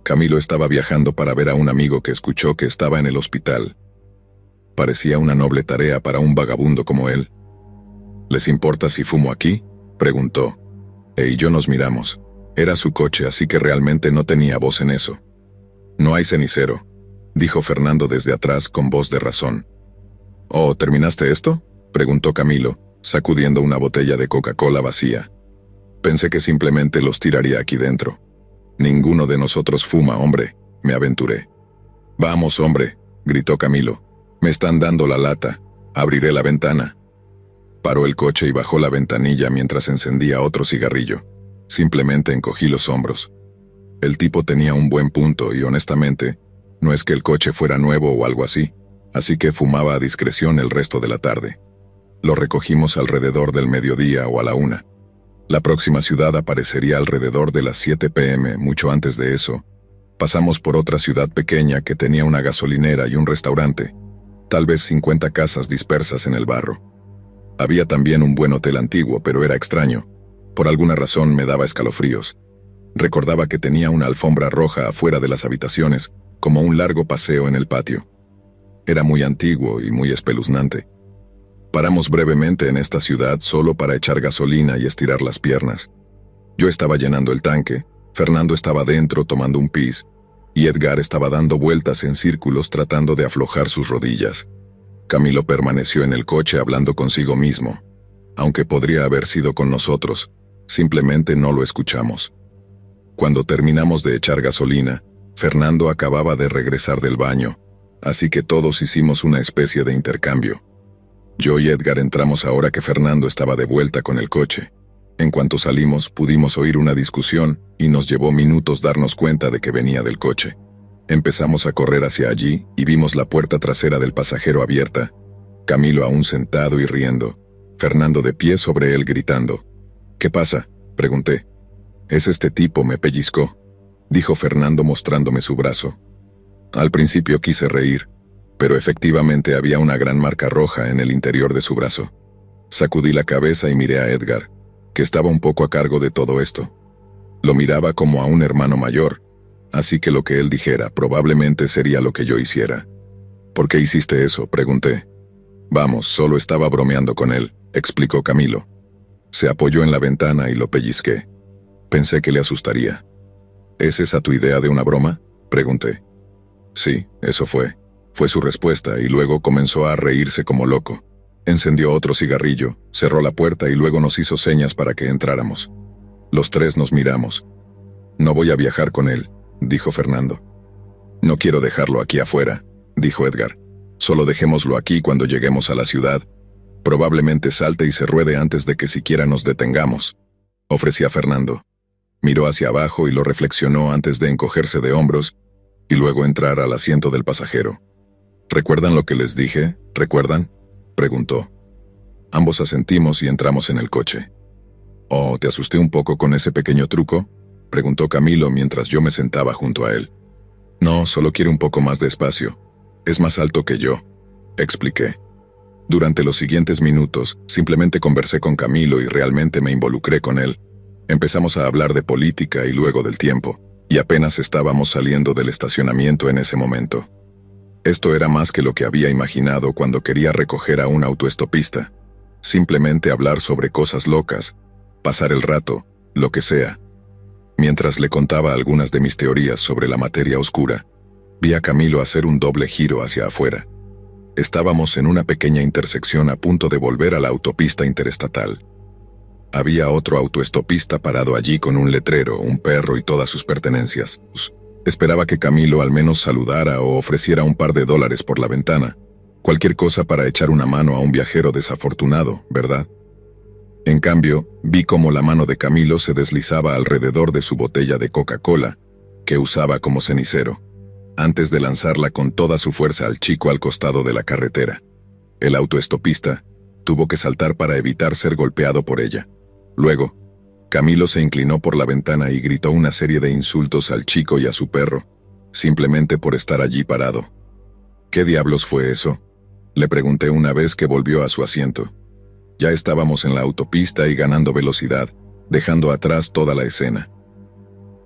Camilo estaba viajando para ver a un amigo que escuchó que estaba en el hospital. Parecía una noble tarea para un vagabundo como él. «¿Les importa si fumo aquí?», preguntó. Y yo nos miramos. Era su coche, así que realmente no tenía voz en eso. No hay cenicero, dijo Fernando desde atrás con voz de razón. «¿Oh, terminaste esto?», preguntó Camilo, sacudiendo una botella de Coca-Cola vacía. Pensé que simplemente los tiraría aquí dentro. Ninguno de nosotros fuma, hombre, me aventuré. «Vamos, hombre», gritó Camilo. «Me están dando la lata. Abriré la ventana». Paró el coche y bajó la ventanilla mientras encendía otro cigarrillo. Simplemente encogí los hombros. El tipo tenía un buen punto y, honestamente, no es que el coche fuera nuevo o algo así que fumaba a discreción el resto de la tarde. Lo recogimos alrededor del mediodía o a la 1. La próxima ciudad aparecería alrededor de las 7 p.m. Mucho antes de eso, pasamos por otra ciudad pequeña que tenía una gasolinera y un restaurante, tal vez 50 casas dispersas en el barro. Había también un buen hotel antiguo, pero era extraño. Por alguna razón me daba escalofríos. Recordaba que tenía una alfombra roja afuera de las habitaciones, como un largo paseo en el patio. Era muy antiguo y muy espeluznante. Paramos brevemente en esta ciudad solo para echar gasolina y estirar las piernas. Yo estaba llenando el tanque, Fernando estaba dentro tomando un pis, y Edgar estaba dando vueltas en círculos tratando de aflojar sus rodillas. Camilo permaneció en el coche hablando consigo mismo. Aunque podría haber sido con nosotros, simplemente no lo escuchamos. Cuando terminamos de echar gasolina, Fernando acababa de regresar del baño, así que todos hicimos una especie de intercambio. Yo y Edgar entramos ahora que Fernando estaba de vuelta con el coche. En cuanto salimos, pudimos oír una discusión y nos llevó minutos darnos cuenta de que venía del coche. Empezamos a correr hacia allí y vimos la puerta trasera del pasajero abierta, Camilo aún sentado y riendo, Fernando de pie sobre él gritando. «¿Qué pasa?», pregunté. «Es este tipo, me pellizcó», dijo Fernando mostrándome su brazo. Al principio quise reír, pero efectivamente había una gran marca roja en el interior de su brazo. Sacudí la cabeza y miré a Edgar, que estaba un poco a cargo de todo esto. Lo miraba como a un hermano mayor, así que lo que él dijera probablemente sería lo que yo hiciera. «¿Por qué hiciste eso?», pregunté. «Vamos, solo estaba bromeando con él», explicó Camilo. Se apoyó en la ventana y lo pellizqué. Pensé que le asustaría. «¿Es esa tu idea de una broma?», pregunté. «Sí, eso fue». Fue su respuesta y luego comenzó a reírse como loco. Encendió otro cigarrillo, cerró la puerta y luego nos hizo señas para que entráramos. Los tres nos miramos. «No voy a viajar con él», dijo Fernando. «No quiero dejarlo aquí afuera», dijo Edgar. «Solo dejémoslo aquí cuando lleguemos a la ciudad. Probablemente salte y se ruede antes de que siquiera nos detengamos», ofrecía Fernando. Miró hacia abajo y lo reflexionó antes de encogerse de hombros y luego entrar al asiento del pasajero. «¿Recuerdan lo que les dije? ¿Recuerdan?», preguntó. Ambos asentimos y entramos en el coche. «¿Oh, te asusté un poco con ese pequeño truco?», preguntó Camilo mientras yo me sentaba junto a él. «No, solo quiere un poco más de espacio. Es más alto que yo», expliqué. Durante los siguientes minutos, simplemente conversé con Camilo y realmente me involucré con él. Empezamos a hablar de política y luego del tiempo, y apenas estábamos saliendo del estacionamiento en ese momento. Esto era más que lo que había imaginado cuando quería recoger a un autoestopista. Simplemente hablar sobre cosas locas, pasar el rato, lo que sea. Mientras le contaba algunas de mis teorías sobre la materia oscura, vi a Camilo hacer un doble giro hacia afuera. Estábamos en una pequeña intersección a punto de volver a la autopista interestatal. Había otro autoestopista parado allí con un letrero, un perro y todas sus pertenencias. Esperaba que Camilo al menos saludara o ofreciera un par de dólares por la ventana. Cualquier cosa para echar una mano a un viajero desafortunado, ¿verdad? En cambio, vi cómo la mano de Camilo se deslizaba alrededor de su botella de Coca-Cola, que usaba como cenicero, antes de lanzarla con toda su fuerza al chico al costado de la carretera. El autoestopista tuvo que saltar para evitar ser golpeado por ella. Luego, Camilo se inclinó por la ventana y gritó una serie de insultos al chico y a su perro, simplemente por estar allí parado. «¿Qué diablos fue eso?», le pregunté una vez que volvió a su asiento. Ya estábamos en la autopista y ganando velocidad, dejando atrás toda la escena.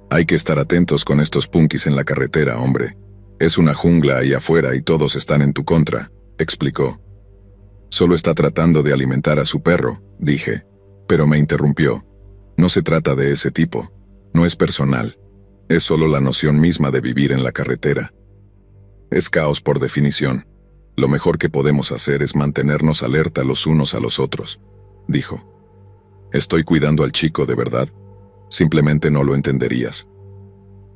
«Hay que estar atentos con estos punkis en la carretera, hombre. Es una jungla ahí afuera y todos están en tu contra», explicó. «Solo está tratando de alimentar a su perro», dije. Pero me interrumpió. No se trata de ese tipo. No es personal. Es solo la noción misma de vivir en la carretera. Es caos por definición. Lo mejor que podemos hacer es mantenernos alerta los unos a los otros, dijo. Estoy cuidando al chico, ¿de verdad? Simplemente no lo entenderías.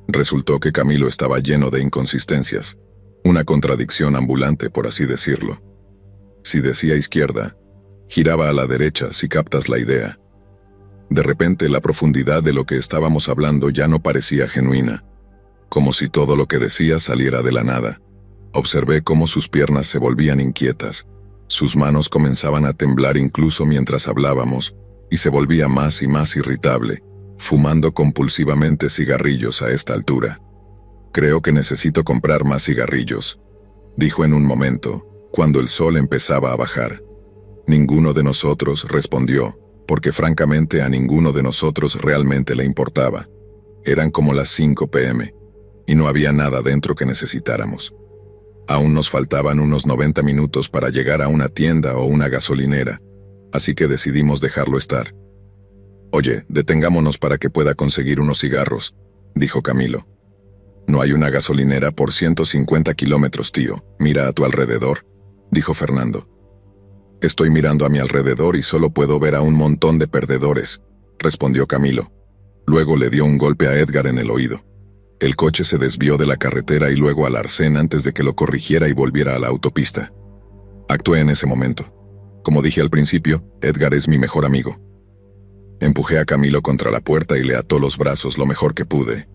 Resultó que Camilo estaba lleno de inconsistencias, una contradicción ambulante, por así decirlo. Si decía izquierda, giraba a la derecha, si captas la idea. De repente la profundidad de lo que estábamos hablando ya no parecía genuina, como si todo lo que decía saliera de la nada. Observé cómo sus piernas se volvían inquietas, sus manos comenzaban a temblar incluso mientras hablábamos, y se volvía más y más irritable, fumando compulsivamente cigarrillos a esta altura. Creo que necesito comprar más cigarrillos, dijo en un momento, cuando el sol empezaba a bajar. Ninguno de nosotros respondió, porque francamente a ninguno de nosotros realmente le importaba. Eran como las 5 p.m., y no había nada dentro que necesitáramos. Aún nos faltaban unos 90 minutos para llegar a una tienda o una gasolinera, así que decidimos dejarlo estar. Oye, detengámonos para que pueda conseguir unos cigarros, dijo Camilo. No hay una gasolinera por 150 kilómetros, tío. Mira a tu alrededor, dijo Fernando. Estoy mirando a mi alrededor y solo puedo ver a un montón de perdedores, respondió Camilo. Luego le dio un golpe a Edgar en el oído. El coche se desvió de la carretera y luego al arcén antes de que lo corrigiera y volviera a la autopista. Actué en ese momento. Como dije al principio, Edgar es mi mejor amigo. Empujé a Camilo contra la puerta y le ató los brazos lo mejor que pude.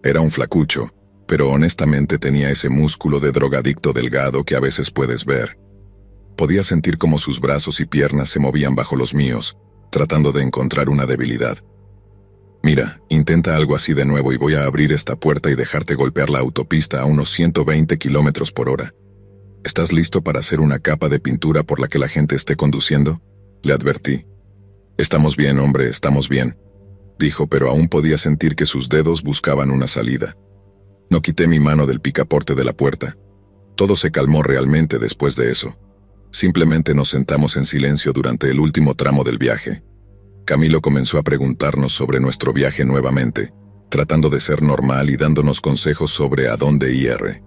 Era un flacucho, pero honestamente tenía ese músculo de drogadicto delgado que a veces puedes ver. Podía sentir cómo sus brazos y piernas se movían bajo los míos, tratando de encontrar una debilidad. Mira, intenta algo así de nuevo y voy a abrir esta puerta y dejarte golpear la autopista a unos 120 kilómetros por hora. ¿Estás listo para hacer una capa de pintura por la que la gente esté conduciendo? Le advertí. Estamos bien, hombre, estamos bien, dijo, pero aún podía sentir que sus dedos buscaban una salida. No quité mi mano del picaporte de la puerta. Todo se calmó realmente después de eso. Simplemente nos sentamos en silencio durante el último tramo del viaje. Camilo comenzó a preguntarnos sobre nuestro viaje nuevamente, tratando de ser normal y dándonos consejos sobre a dónde ir.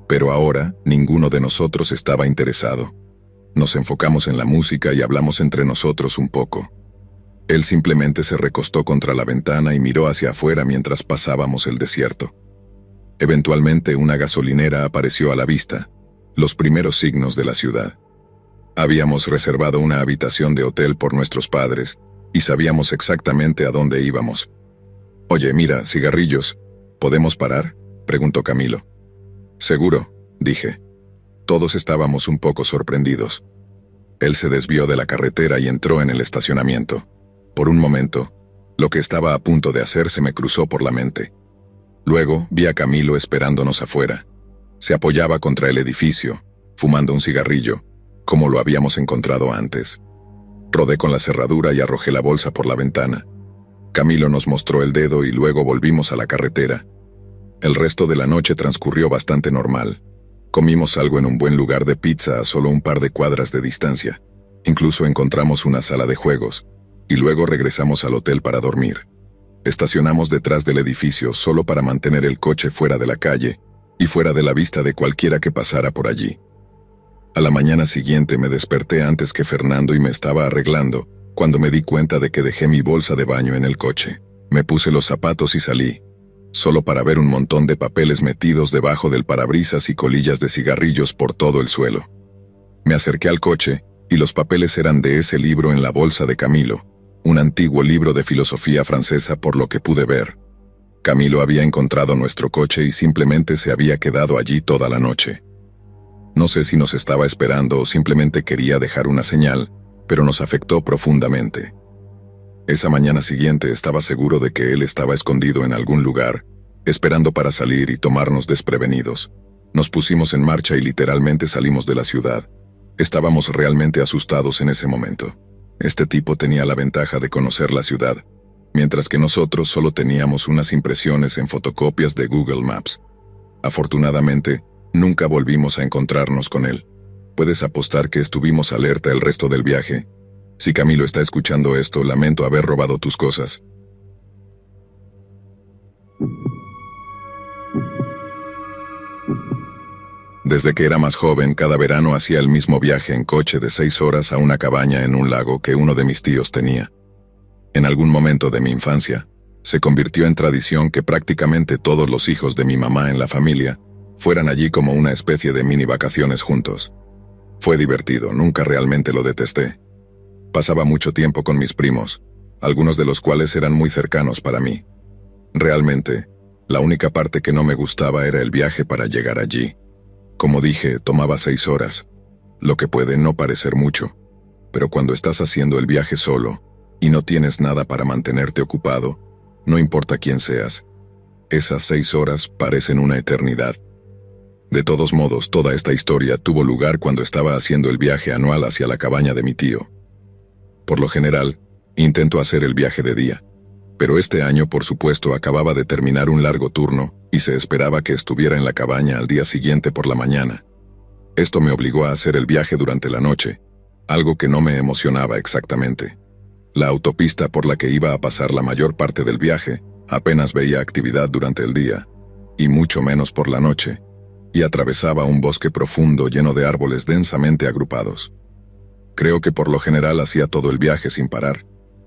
Pero ahora, ninguno de nosotros estaba interesado. Nos enfocamos en la música y hablamos entre nosotros un poco. Él simplemente se recostó contra la ventana y miró hacia afuera mientras pasábamos el desierto. Eventualmente una gasolinera apareció a la vista, los primeros signos de la ciudad. Habíamos reservado una habitación de hotel por nuestros padres y sabíamos exactamente a dónde íbamos. Oye, mira, cigarrillos, ¿podemos parar?, preguntó Camilo. Seguro, dije. Todos estábamos un poco sorprendidos. Él se desvió de la carretera y entró en el estacionamiento. Por un momento, lo que estaba a punto de hacer se me cruzó por la mente. Luego vi a Camilo esperándonos afuera. Se apoyaba contra el edificio, fumando un cigarrillo, como lo habíamos encontrado antes. Rodé con la cerradura y arrojé la bolsa por la ventana. Camilo nos mostró el dedo y luego volvimos a la carretera. El resto de la noche transcurrió bastante normal. Comimos algo en un buen lugar de pizza a solo un par de cuadras de distancia. Incluso encontramos una sala de juegos, y luego regresamos al hotel para dormir. Estacionamos detrás del edificio solo para mantener el coche fuera de la calle y fuera de la vista de cualquiera que pasara por allí. A la mañana siguiente me desperté antes que Fernando y me estaba arreglando, cuando me di cuenta de que dejé mi bolsa de baño en el coche. Me puse los zapatos y salí, solo para ver un montón de papeles metidos debajo del parabrisas y colillas de cigarrillos por todo el suelo. Me acerqué al coche, y los papeles eran de ese libro en la bolsa de Camilo, un antiguo libro de filosofía francesa por lo que pude ver. Camilo había encontrado nuestro coche y simplemente se había quedado allí toda la noche. No sé si nos estaba esperando o simplemente quería dejar una señal, pero nos afectó profundamente. Esa mañana siguiente estaba seguro de que él estaba escondido en algún lugar, esperando para salir y tomarnos desprevenidos. Nos pusimos en marcha y literalmente salimos de la ciudad. Estábamos realmente asustados en ese momento. Este tipo tenía la ventaja de conocer la ciudad, mientras que nosotros solo teníamos unas impresiones en fotocopias de Google Maps. Afortunadamente, nunca volvimos a encontrarnos con él. Puedes apostar que estuvimos alerta el resto del viaje. Si Camilo está escuchando esto, lamento haber robado tus cosas. Desde que era más joven, cada verano hacía el mismo viaje en coche de 6 horas a una cabaña en un lago que uno de mis tíos tenía. En algún momento de mi infancia, se convirtió en tradición que prácticamente todos los hijos de mi mamá en la familia fueran allí como una especie de mini vacaciones juntos. Fue divertido, nunca realmente lo detesté. Pasaba mucho tiempo con mis primos, algunos de los cuales eran muy cercanos para mí. Realmente, la única parte que no me gustaba era el viaje para llegar allí. Como dije, tomaba 6 horas, lo que puede no parecer mucho, pero cuando estás haciendo el viaje solo y no tienes nada para mantenerte ocupado, no importa quién seas, esas 6 horas parecen una eternidad. De todos modos, toda esta historia tuvo lugar cuando estaba haciendo el viaje anual hacia la cabaña de mi tío. Por lo general, intento hacer el viaje de día, pero este año, por supuesto, acababa de terminar un largo turno y se esperaba que estuviera en la cabaña al día siguiente por la mañana. Esto me obligó a hacer el viaje durante la noche, algo que no me emocionaba exactamente. La autopista por la que iba a pasar la mayor parte del viaje apenas veía actividad durante el día, y mucho menos por la noche, y atravesaba un bosque profundo lleno de árboles densamente agrupados. Creo que por lo general hacía todo el viaje sin parar,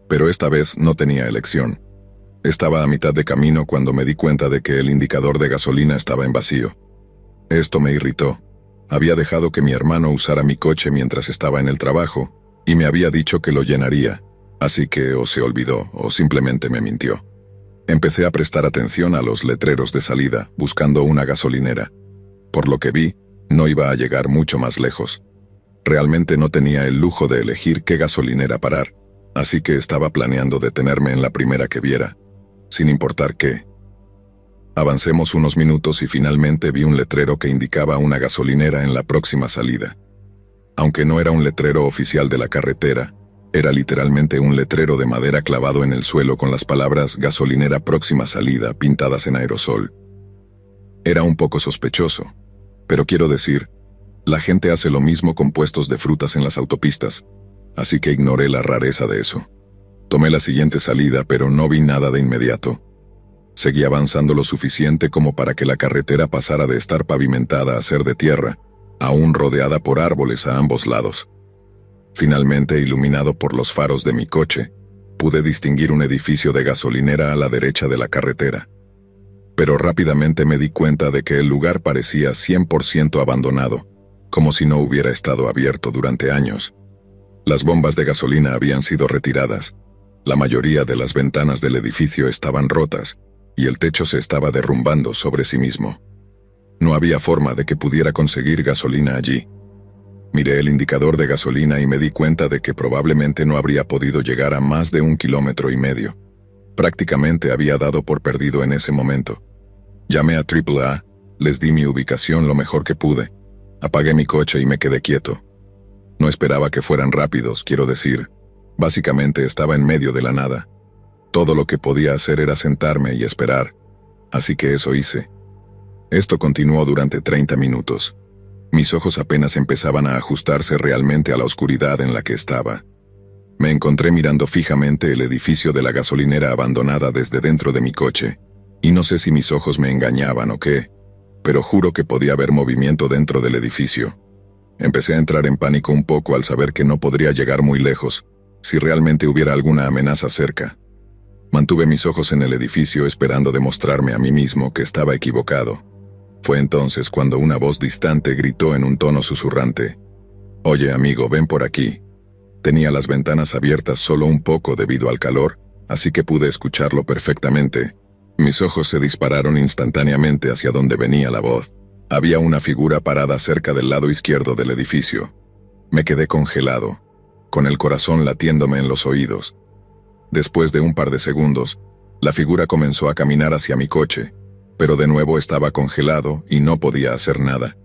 pero esta vez no tenía elección. Estaba a mitad de camino cuando me di cuenta de que el indicador de gasolina estaba en vacío. Esto me irritó. Había dejado que mi hermano usara mi coche mientras estaba en el trabajo, y me había dicho que lo llenaría, así que o se olvidó o simplemente me mintió. Empecé a prestar atención a los letreros de salida, buscando una gasolinera. Por lo que vi, no iba a llegar mucho más lejos. Realmente no tenía el lujo de elegir qué gasolinera parar, así que estaba planeando detenerme en la primera que viera, sin importar qué. Avancemos unos minutos y finalmente vi un letrero que indicaba una gasolinera en la próxima salida. Aunque no era un letrero oficial de la carretera, era literalmente un letrero de madera clavado en el suelo con las palabras gasolinera próxima salida pintadas en aerosol. Era un poco sospechoso, pero quiero decir, la gente hace lo mismo con puestos de frutas en las autopistas, así que ignoré la rareza de eso. Tomé la siguiente salida, pero no vi nada de inmediato. Seguí avanzando lo suficiente como para que la carretera pasara de estar pavimentada a ser de tierra, aún rodeada por árboles a ambos lados. Finalmente, iluminado por los faros de mi coche, pude distinguir un edificio de gasolinera a la derecha de la carretera. Pero rápidamente me di cuenta de que el lugar parecía 100% abandonado, como si no hubiera estado abierto durante años. Las bombas de gasolina habían sido retiradas, la mayoría de las ventanas del edificio estaban rotas, y el techo se estaba derrumbando sobre sí mismo. No había forma de que pudiera conseguir gasolina allí. Miré el indicador de gasolina y me di cuenta de que probablemente no habría podido llegar a más de 1,5 kilómetros. Prácticamente había dado por perdido en ese momento. Llamé a AAA, les di mi ubicación lo mejor que pude, apagué mi coche y me quedé quieto. No esperaba que fueran rápidos, quiero decir. Básicamente estaba en medio de la nada. Todo lo que podía hacer era sentarme y esperar, así que eso hice. Esto continuó durante 30 minutos. Mis ojos apenas empezaban a ajustarse realmente a la oscuridad en la que estaba. Me encontré mirando fijamente el edificio de la gasolinera abandonada desde dentro de mi coche, y no sé si mis ojos me engañaban o qué, pero juro que podía haber movimiento dentro del edificio. Empecé a entrar en pánico un poco al saber que no podría llegar muy lejos, si realmente hubiera alguna amenaza cerca. Mantuve mis ojos en el edificio esperando demostrarme a mí mismo que estaba equivocado. Fue entonces cuando una voz distante gritó en un tono susurrante: «Oye amigo, ven por aquí». Tenía las ventanas abiertas solo un poco debido al calor, así que pude escucharlo perfectamente. Mis ojos se dispararon instantáneamente hacia donde venía la voz. Había una figura parada cerca del lado izquierdo del edificio. Me quedé congelado, con el corazón latiéndome en los oídos. Después de un par de segundos, la figura comenzó a caminar hacia mi coche, pero de nuevo estaba congelado y no podía hacer nada.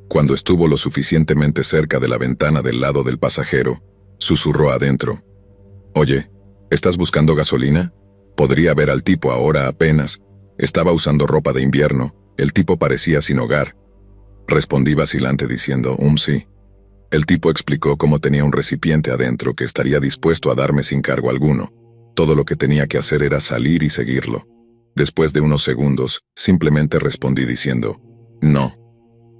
Cuando estuvo lo suficientemente cerca de la ventana del lado del pasajero, susurró adentro: «Oye, ¿estás buscando gasolina?» Podría ver al tipo ahora apenas. Estaba usando ropa de invierno. El tipo parecía sin hogar. Respondí vacilante diciendo, sí. El tipo explicó cómo tenía un recipiente adentro que estaría dispuesto a darme sin cargo alguno. Todo lo que tenía que hacer era salir y seguirlo. Después de unos segundos, simplemente respondí diciendo, no.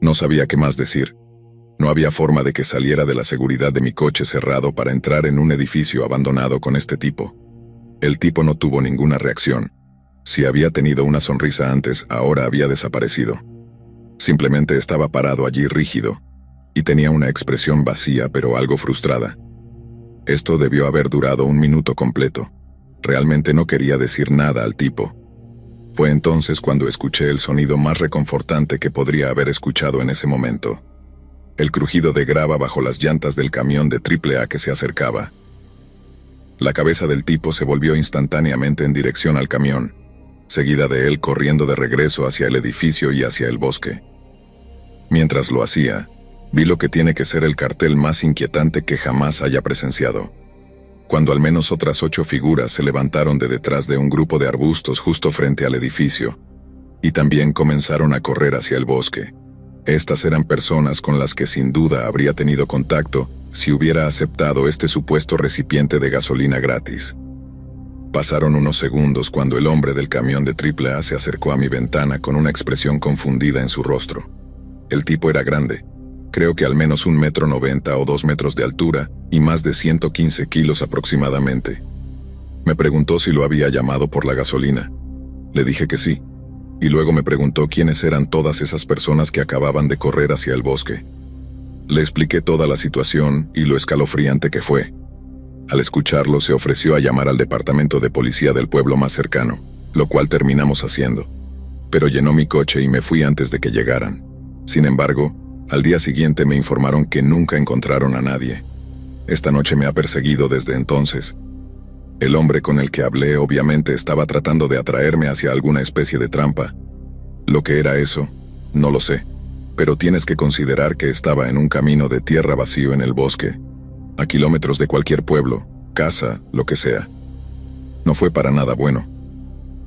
No sabía qué más decir. No había forma de que saliera de la seguridad de mi coche cerrado para entrar en un edificio abandonado con este tipo. El tipo no tuvo ninguna reacción. Si había tenido una sonrisa antes, ahora había desaparecido. Simplemente estaba parado allí rígido, y tenía una expresión vacía pero algo frustrada. Esto debió haber durado 1 minuto completo. Realmente no quería decir nada al tipo. Fue entonces cuando escuché el sonido más reconfortante que podría haber escuchado en ese momento. El crujido de grava bajo las llantas del camión de AAA que se acercaba. La cabeza del tipo se volvió instantáneamente en dirección al camión, seguida de él corriendo de regreso hacia el edificio y hacia el bosque. Mientras lo hacía, vi lo que tiene que ser el cartel más inquietante que jamás haya presenciado. Cuando al menos otras 8 figuras se levantaron de detrás de un grupo de arbustos justo frente al edificio, y también comenzaron a correr hacia el bosque. Estas eran personas con las que sin duda habría tenido contacto si hubiera aceptado este supuesto recipiente de gasolina gratis. Pasaron unos segundos cuando el hombre del camión de AAA se acercó a mi ventana con una expresión confundida en su rostro. El tipo era grande, creo que al menos 1,90 m o 2 metros de altura y más de 115 kilos aproximadamente. Me preguntó si lo había llamado por la gasolina. Le dije que sí, y luego me preguntó quiénes eran todas esas personas que acababan de correr hacia el bosque. Le expliqué toda la situación y lo escalofriante que fue. Al escucharlo se ofreció a llamar al departamento de policía del pueblo más cercano, lo cual terminamos haciendo. Pero llenó mi coche y me fui antes de que llegaran. Sin embargo, al día siguiente me informaron que nunca encontraron a nadie. Esta noche me ha perseguido desde entonces. El hombre con el que hablé obviamente estaba tratando de atraerme hacia alguna especie de trampa. Lo que era eso, no lo sé, pero tienes que considerar que estaba en un camino de tierra vacío en el bosque, a kilómetros de cualquier pueblo, casa, lo que sea. No fue para nada bueno.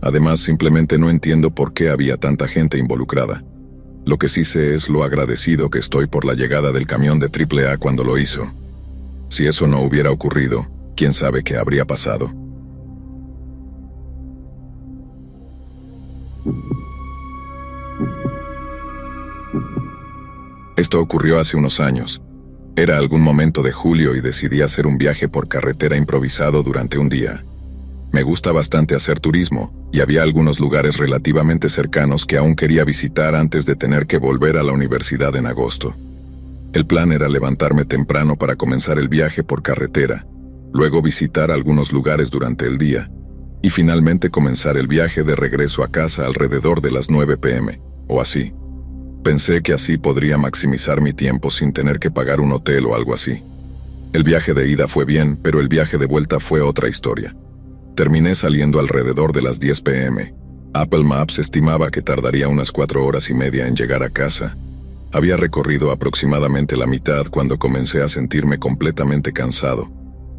Además, simplemente no entiendo por qué había tanta gente involucrada. Lo que sí sé es lo agradecido que estoy por la llegada del camión de AAA cuando lo hizo. Si eso no hubiera ocurrido, quién sabe qué habría pasado. Esto ocurrió hace unos años. Era algún momento de julio y decidí hacer un viaje por carretera improvisado durante un día. Me gusta bastante hacer turismo, y había algunos lugares relativamente cercanos que aún quería visitar antes de tener que volver a la universidad en agosto. El plan era levantarme temprano para comenzar el viaje por carretera, luego visitar algunos lugares durante el día, y finalmente comenzar el viaje de regreso a casa alrededor de las 9 p.m., o así. Pensé que así podría maximizar mi tiempo sin tener que pagar un hotel o algo así. El viaje de ida fue bien, pero el viaje de vuelta fue otra historia. Terminé saliendo alrededor de las 10 p.m. Apple Maps estimaba que tardaría unas 4 horas y media en llegar a casa. Había recorrido aproximadamente la mitad cuando comencé a sentirme completamente cansado,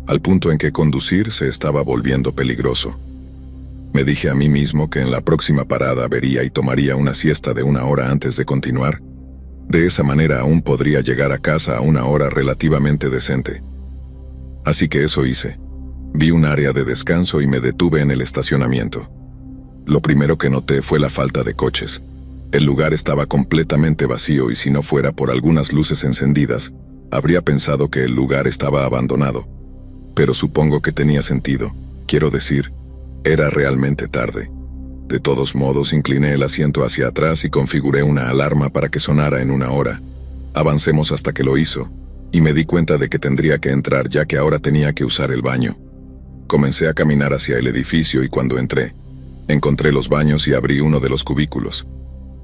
al punto en que conducir se estaba volviendo peligroso. Me dije a mí mismo que en la próxima parada vería y tomaría una siesta de 1 hora antes de continuar. De esa manera aún podría llegar a casa a 1 hora relativamente decente. Así que eso hice. Vi un área de descanso y me detuve en el estacionamiento. Lo primero que noté fue la falta de coches. El lugar estaba completamente vacío y si no fuera por algunas luces encendidas, habría pensado que el lugar estaba abandonado. Pero supongo que tenía sentido. Quiero decir, era realmente tarde. De todos modos, incliné el asiento hacia atrás y configuré una alarma para que sonara en 1 hora. Avancemos hasta que lo hizo, y me di cuenta de que tendría que entrar ya que ahora tenía que usar el baño. Comencé a caminar hacia el edificio y cuando encontré los baños y abrí uno de los cubículos.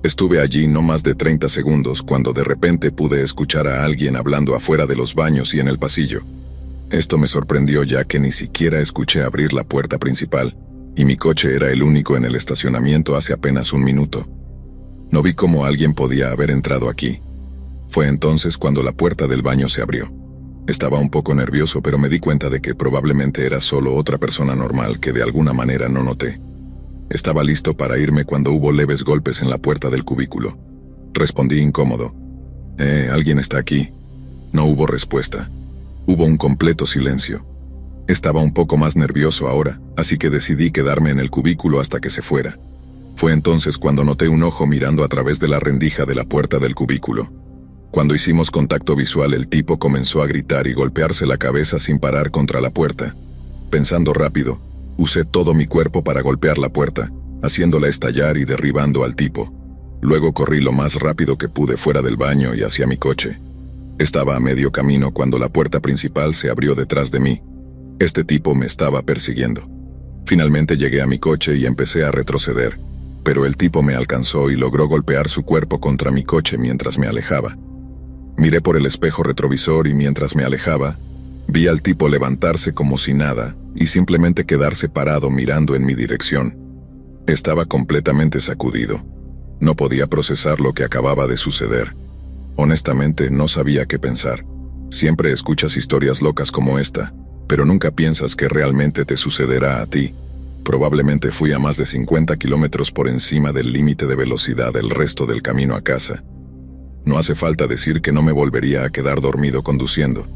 Estuve allí no más de 30 segundos cuando de repente pude escuchar a alguien hablando afuera de los baños y en el pasillo. Esto me sorprendió ya que ni siquiera escuché abrir la puerta principal, y mi coche era el único en el estacionamiento hace apenas 1 minuto. No vi cómo alguien podía haber entrado aquí. Fue entonces cuando la puerta del baño se abrió. Estaba un poco nervioso, pero me di cuenta de que probablemente era solo otra persona normal que de alguna manera no noté. Estaba listo para irme cuando hubo leves golpes en la puerta del cubículo. Respondí incómodo. ¿Alguien está aquí? No hubo respuesta. Hubo un completo silencio. Estaba un poco más nervioso ahora, así que decidí quedarme en el cubículo hasta que se fuera. Fue entonces cuando noté un ojo mirando a través de la rendija de la puerta del cubículo. Cuando hicimos contacto visual, el tipo comenzó a gritar y golpearse la cabeza sin parar contra la puerta. Pensando rápido, usé todo mi cuerpo para golpear la puerta, haciéndola estallar y derribando al tipo. Luego corrí lo más rápido que pude fuera del baño y hacia mi coche. Estaba a medio camino cuando la puerta principal se abrió detrás de mí. Este tipo me estaba persiguiendo. Finalmente llegué a mi coche y empecé a retroceder, pero el tipo me alcanzó y logró golpear su cuerpo contra mi coche mientras me alejaba. Miré por el espejo retrovisor y mientras me alejaba, vi al tipo levantarse como si nada y simplemente quedarse parado mirando en mi dirección. Estaba completamente sacudido. No podía procesar lo que acababa de suceder. Honestamente, no sabía qué pensar. Siempre escuchas historias locas como esta, pero nunca piensas que realmente te sucederá a ti. Probablemente fui a más de 50 kilómetros por encima del límite de velocidad el resto del camino a casa. No hace falta decir que no me volvería a quedar dormido conduciendo.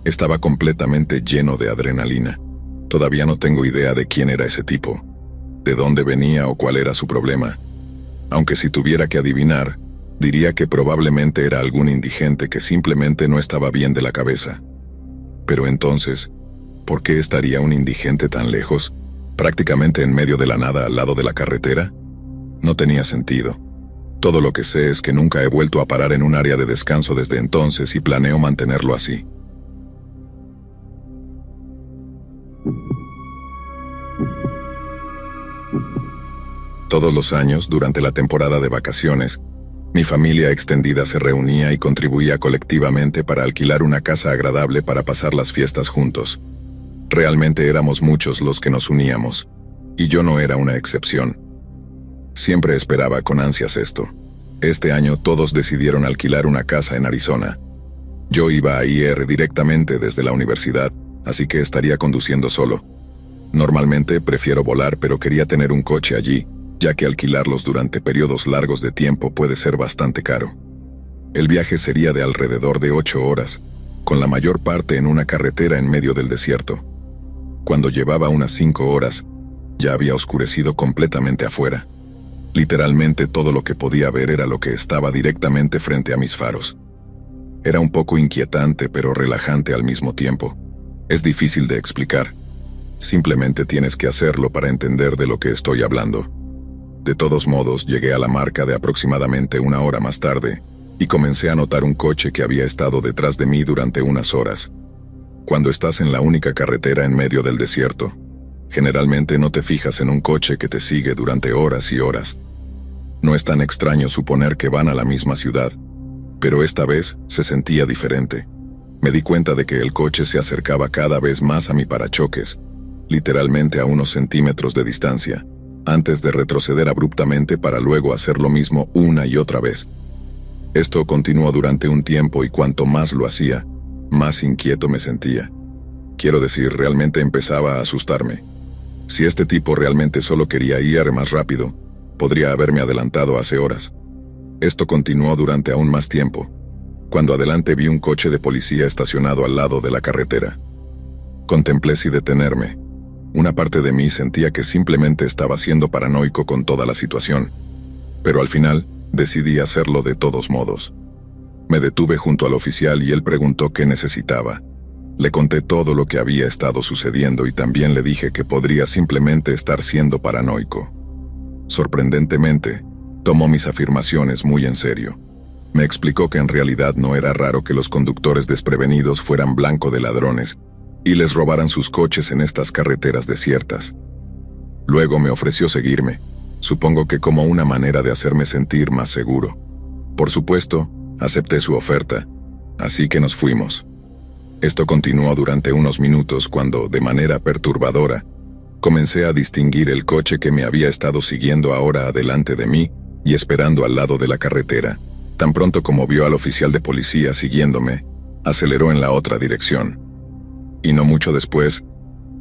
Estaba completamente lleno de adrenalina. Todavía no tengo idea de quién era ese tipo, de dónde venía o cuál era su problema. Aunque si tuviera que adivinar, diría que probablemente era algún indigente que simplemente no estaba bien de la cabeza. Pero entonces, ¿por qué estaría un indigente tan lejos, prácticamente en medio de la nada al lado de la carretera? No tenía sentido. Todo lo que sé es que nunca he vuelto a parar en un área de descanso desde entonces y planeo mantenerlo así. Todos los años, durante la temporada de vacaciones, mi familia extendida se reunía y contribuía colectivamente para alquilar una casa agradable para pasar las fiestas juntos. Realmente éramos muchos los que nos uníamos, y yo no era una excepción. Siempre esperaba con ansias esto. Este año todos decidieron alquilar una casa en Arizona. Yo iba a ir directamente desde la universidad, así que estaría conduciendo solo. Normalmente prefiero volar, pero quería tener un coche allí, ya que alquilarlos durante periodos largos de tiempo puede ser bastante caro. El viaje sería de alrededor de 8 horas, con la mayor parte en una carretera en medio del desierto. Cuando llevaba unas 5 horas, ya había oscurecido completamente afuera. Literalmente todo lo que podía ver era lo que estaba directamente frente a mis faros. Era un poco inquietante pero relajante al mismo tiempo. Es difícil de explicar. Simplemente tienes que hacerlo para entender de lo que estoy hablando. De todos modos, llegué a la marca de aproximadamente 1 hora más tarde, y comencé a notar un coche que había estado detrás de mí durante unas horas. Cuando estás en la única carretera en medio del desierto, generalmente no te fijas en un coche que te sigue durante horas y horas. No es tan extraño suponer que van a la misma ciudad, pero esta vez se sentía diferente. Me di cuenta de que el coche se acercaba cada vez más a mi parachoques, literalmente a unos centímetros de distancia, antes de retroceder abruptamente para luego hacer lo mismo una y otra vez. Esto continuó durante un tiempo y cuanto más lo hacía, más inquieto me sentía. Quiero decir, realmente empezaba a asustarme. Si este tipo realmente solo quería ir más rápido, podría haberme adelantado hace horas. Esto continuó durante aún más tiempo. Cuando adelante vi un coche de policía estacionado al lado de la carretera. Contemplé sin detenerme. Una parte de mí sentía que simplemente estaba siendo paranoico con toda la situación, pero al final decidí hacerlo de todos modos. Me detuve junto al oficial y él preguntó qué necesitaba. Le conté todo lo que había estado sucediendo y también le dije que podría simplemente estar siendo paranoico. Sorprendentemente, tomó mis afirmaciones muy en serio. Me explicó que en realidad no era raro que los conductores desprevenidos fueran blanco de ladrones y les robaran sus coches en estas carreteras desiertas. Luego me ofreció seguirme, supongo que como una manera de hacerme sentir más seguro. Por supuesto, acepté su oferta, así que nos fuimos. Esto continuó durante unos minutos cuando, de manera perturbadora, comencé a distinguir el coche que me había estado siguiendo ahora adelante de mí y esperando al lado de la carretera. Tan pronto como vio al oficial de policía siguiéndome, aceleró en la otra dirección. Y no mucho después,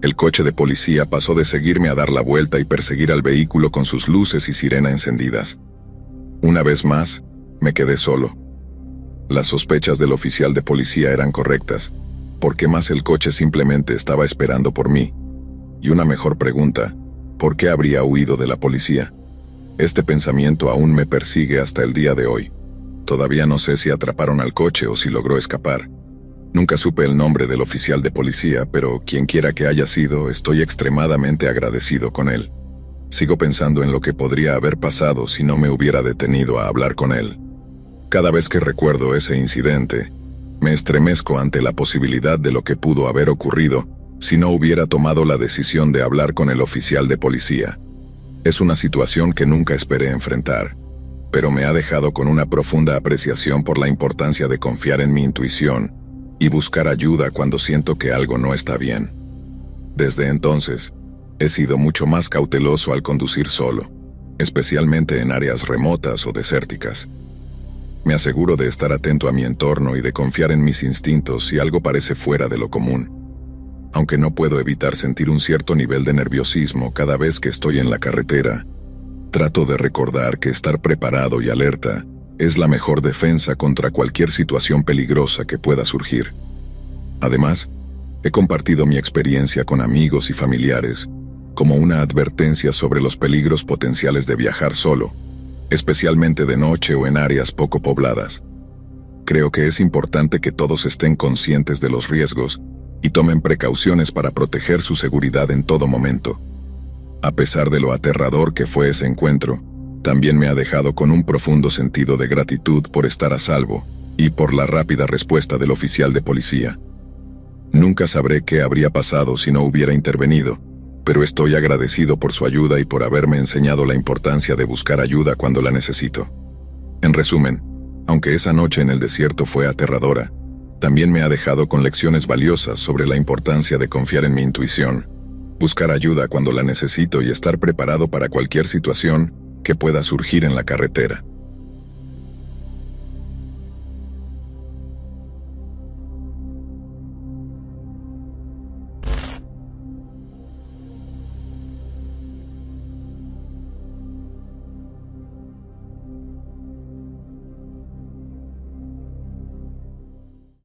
el coche de policía pasó de seguirme a dar la vuelta y perseguir al vehículo con sus luces y sirena encendidas. Una vez más, me quedé solo. Las sospechas del oficial de policía eran correctas. ¿Por qué más el coche simplemente estaba esperando por mí? Y una mejor pregunta, ¿por qué habría huido de la policía? Este pensamiento aún me persigue hasta el día de hoy. Todavía no sé si atraparon al coche o si logró escapar. Nunca supe el nombre del oficial de policía, pero quienquiera que haya sido, estoy extremadamente agradecido con él. Sigo pensando en lo que podría haber pasado si no me hubiera detenido a hablar con él. Cada vez que recuerdo ese incidente, me estremezco ante la posibilidad de lo que pudo haber ocurrido si no hubiera tomado la decisión de hablar con el oficial de policía. Es una situación que nunca esperé enfrentar, pero me ha dejado con una profunda apreciación por la importancia de confiar en mi intuición y buscar ayuda cuando siento que algo no está bien. Desde entonces, he sido mucho más cauteloso al conducir solo, especialmente en áreas remotas o desérticas. Me aseguro de estar atento a mi entorno y de confiar en mis instintos si algo parece fuera de lo común. Aunque no puedo evitar sentir un cierto nivel de nerviosismo cada vez que estoy en la carretera, trato de recordar que estar preparado y alerta es la mejor defensa contra cualquier situación peligrosa que pueda surgir. Además, he compartido mi experiencia con amigos y familiares como una advertencia sobre los peligros potenciales de viajar solo, especialmente de noche o en áreas poco pobladas. Creo que es importante que todos estén conscientes de los riesgos y tomen precauciones para proteger su seguridad en todo momento. A pesar de lo aterrador que fue ese encuentro, también me ha dejado con un profundo sentido de gratitud por estar a salvo y por la rápida respuesta del oficial de policía. Nunca sabré qué habría pasado si no hubiera intervenido, pero estoy agradecido por su ayuda y por haberme enseñado la importancia de buscar ayuda cuando la necesito. En resumen, aunque esa noche en el desierto fue aterradora, también me ha dejado con lecciones valiosas sobre la importancia de confiar en mi intuición, buscar ayuda cuando la necesito y estar preparado para cualquier situación que pueda surgir en la carretera.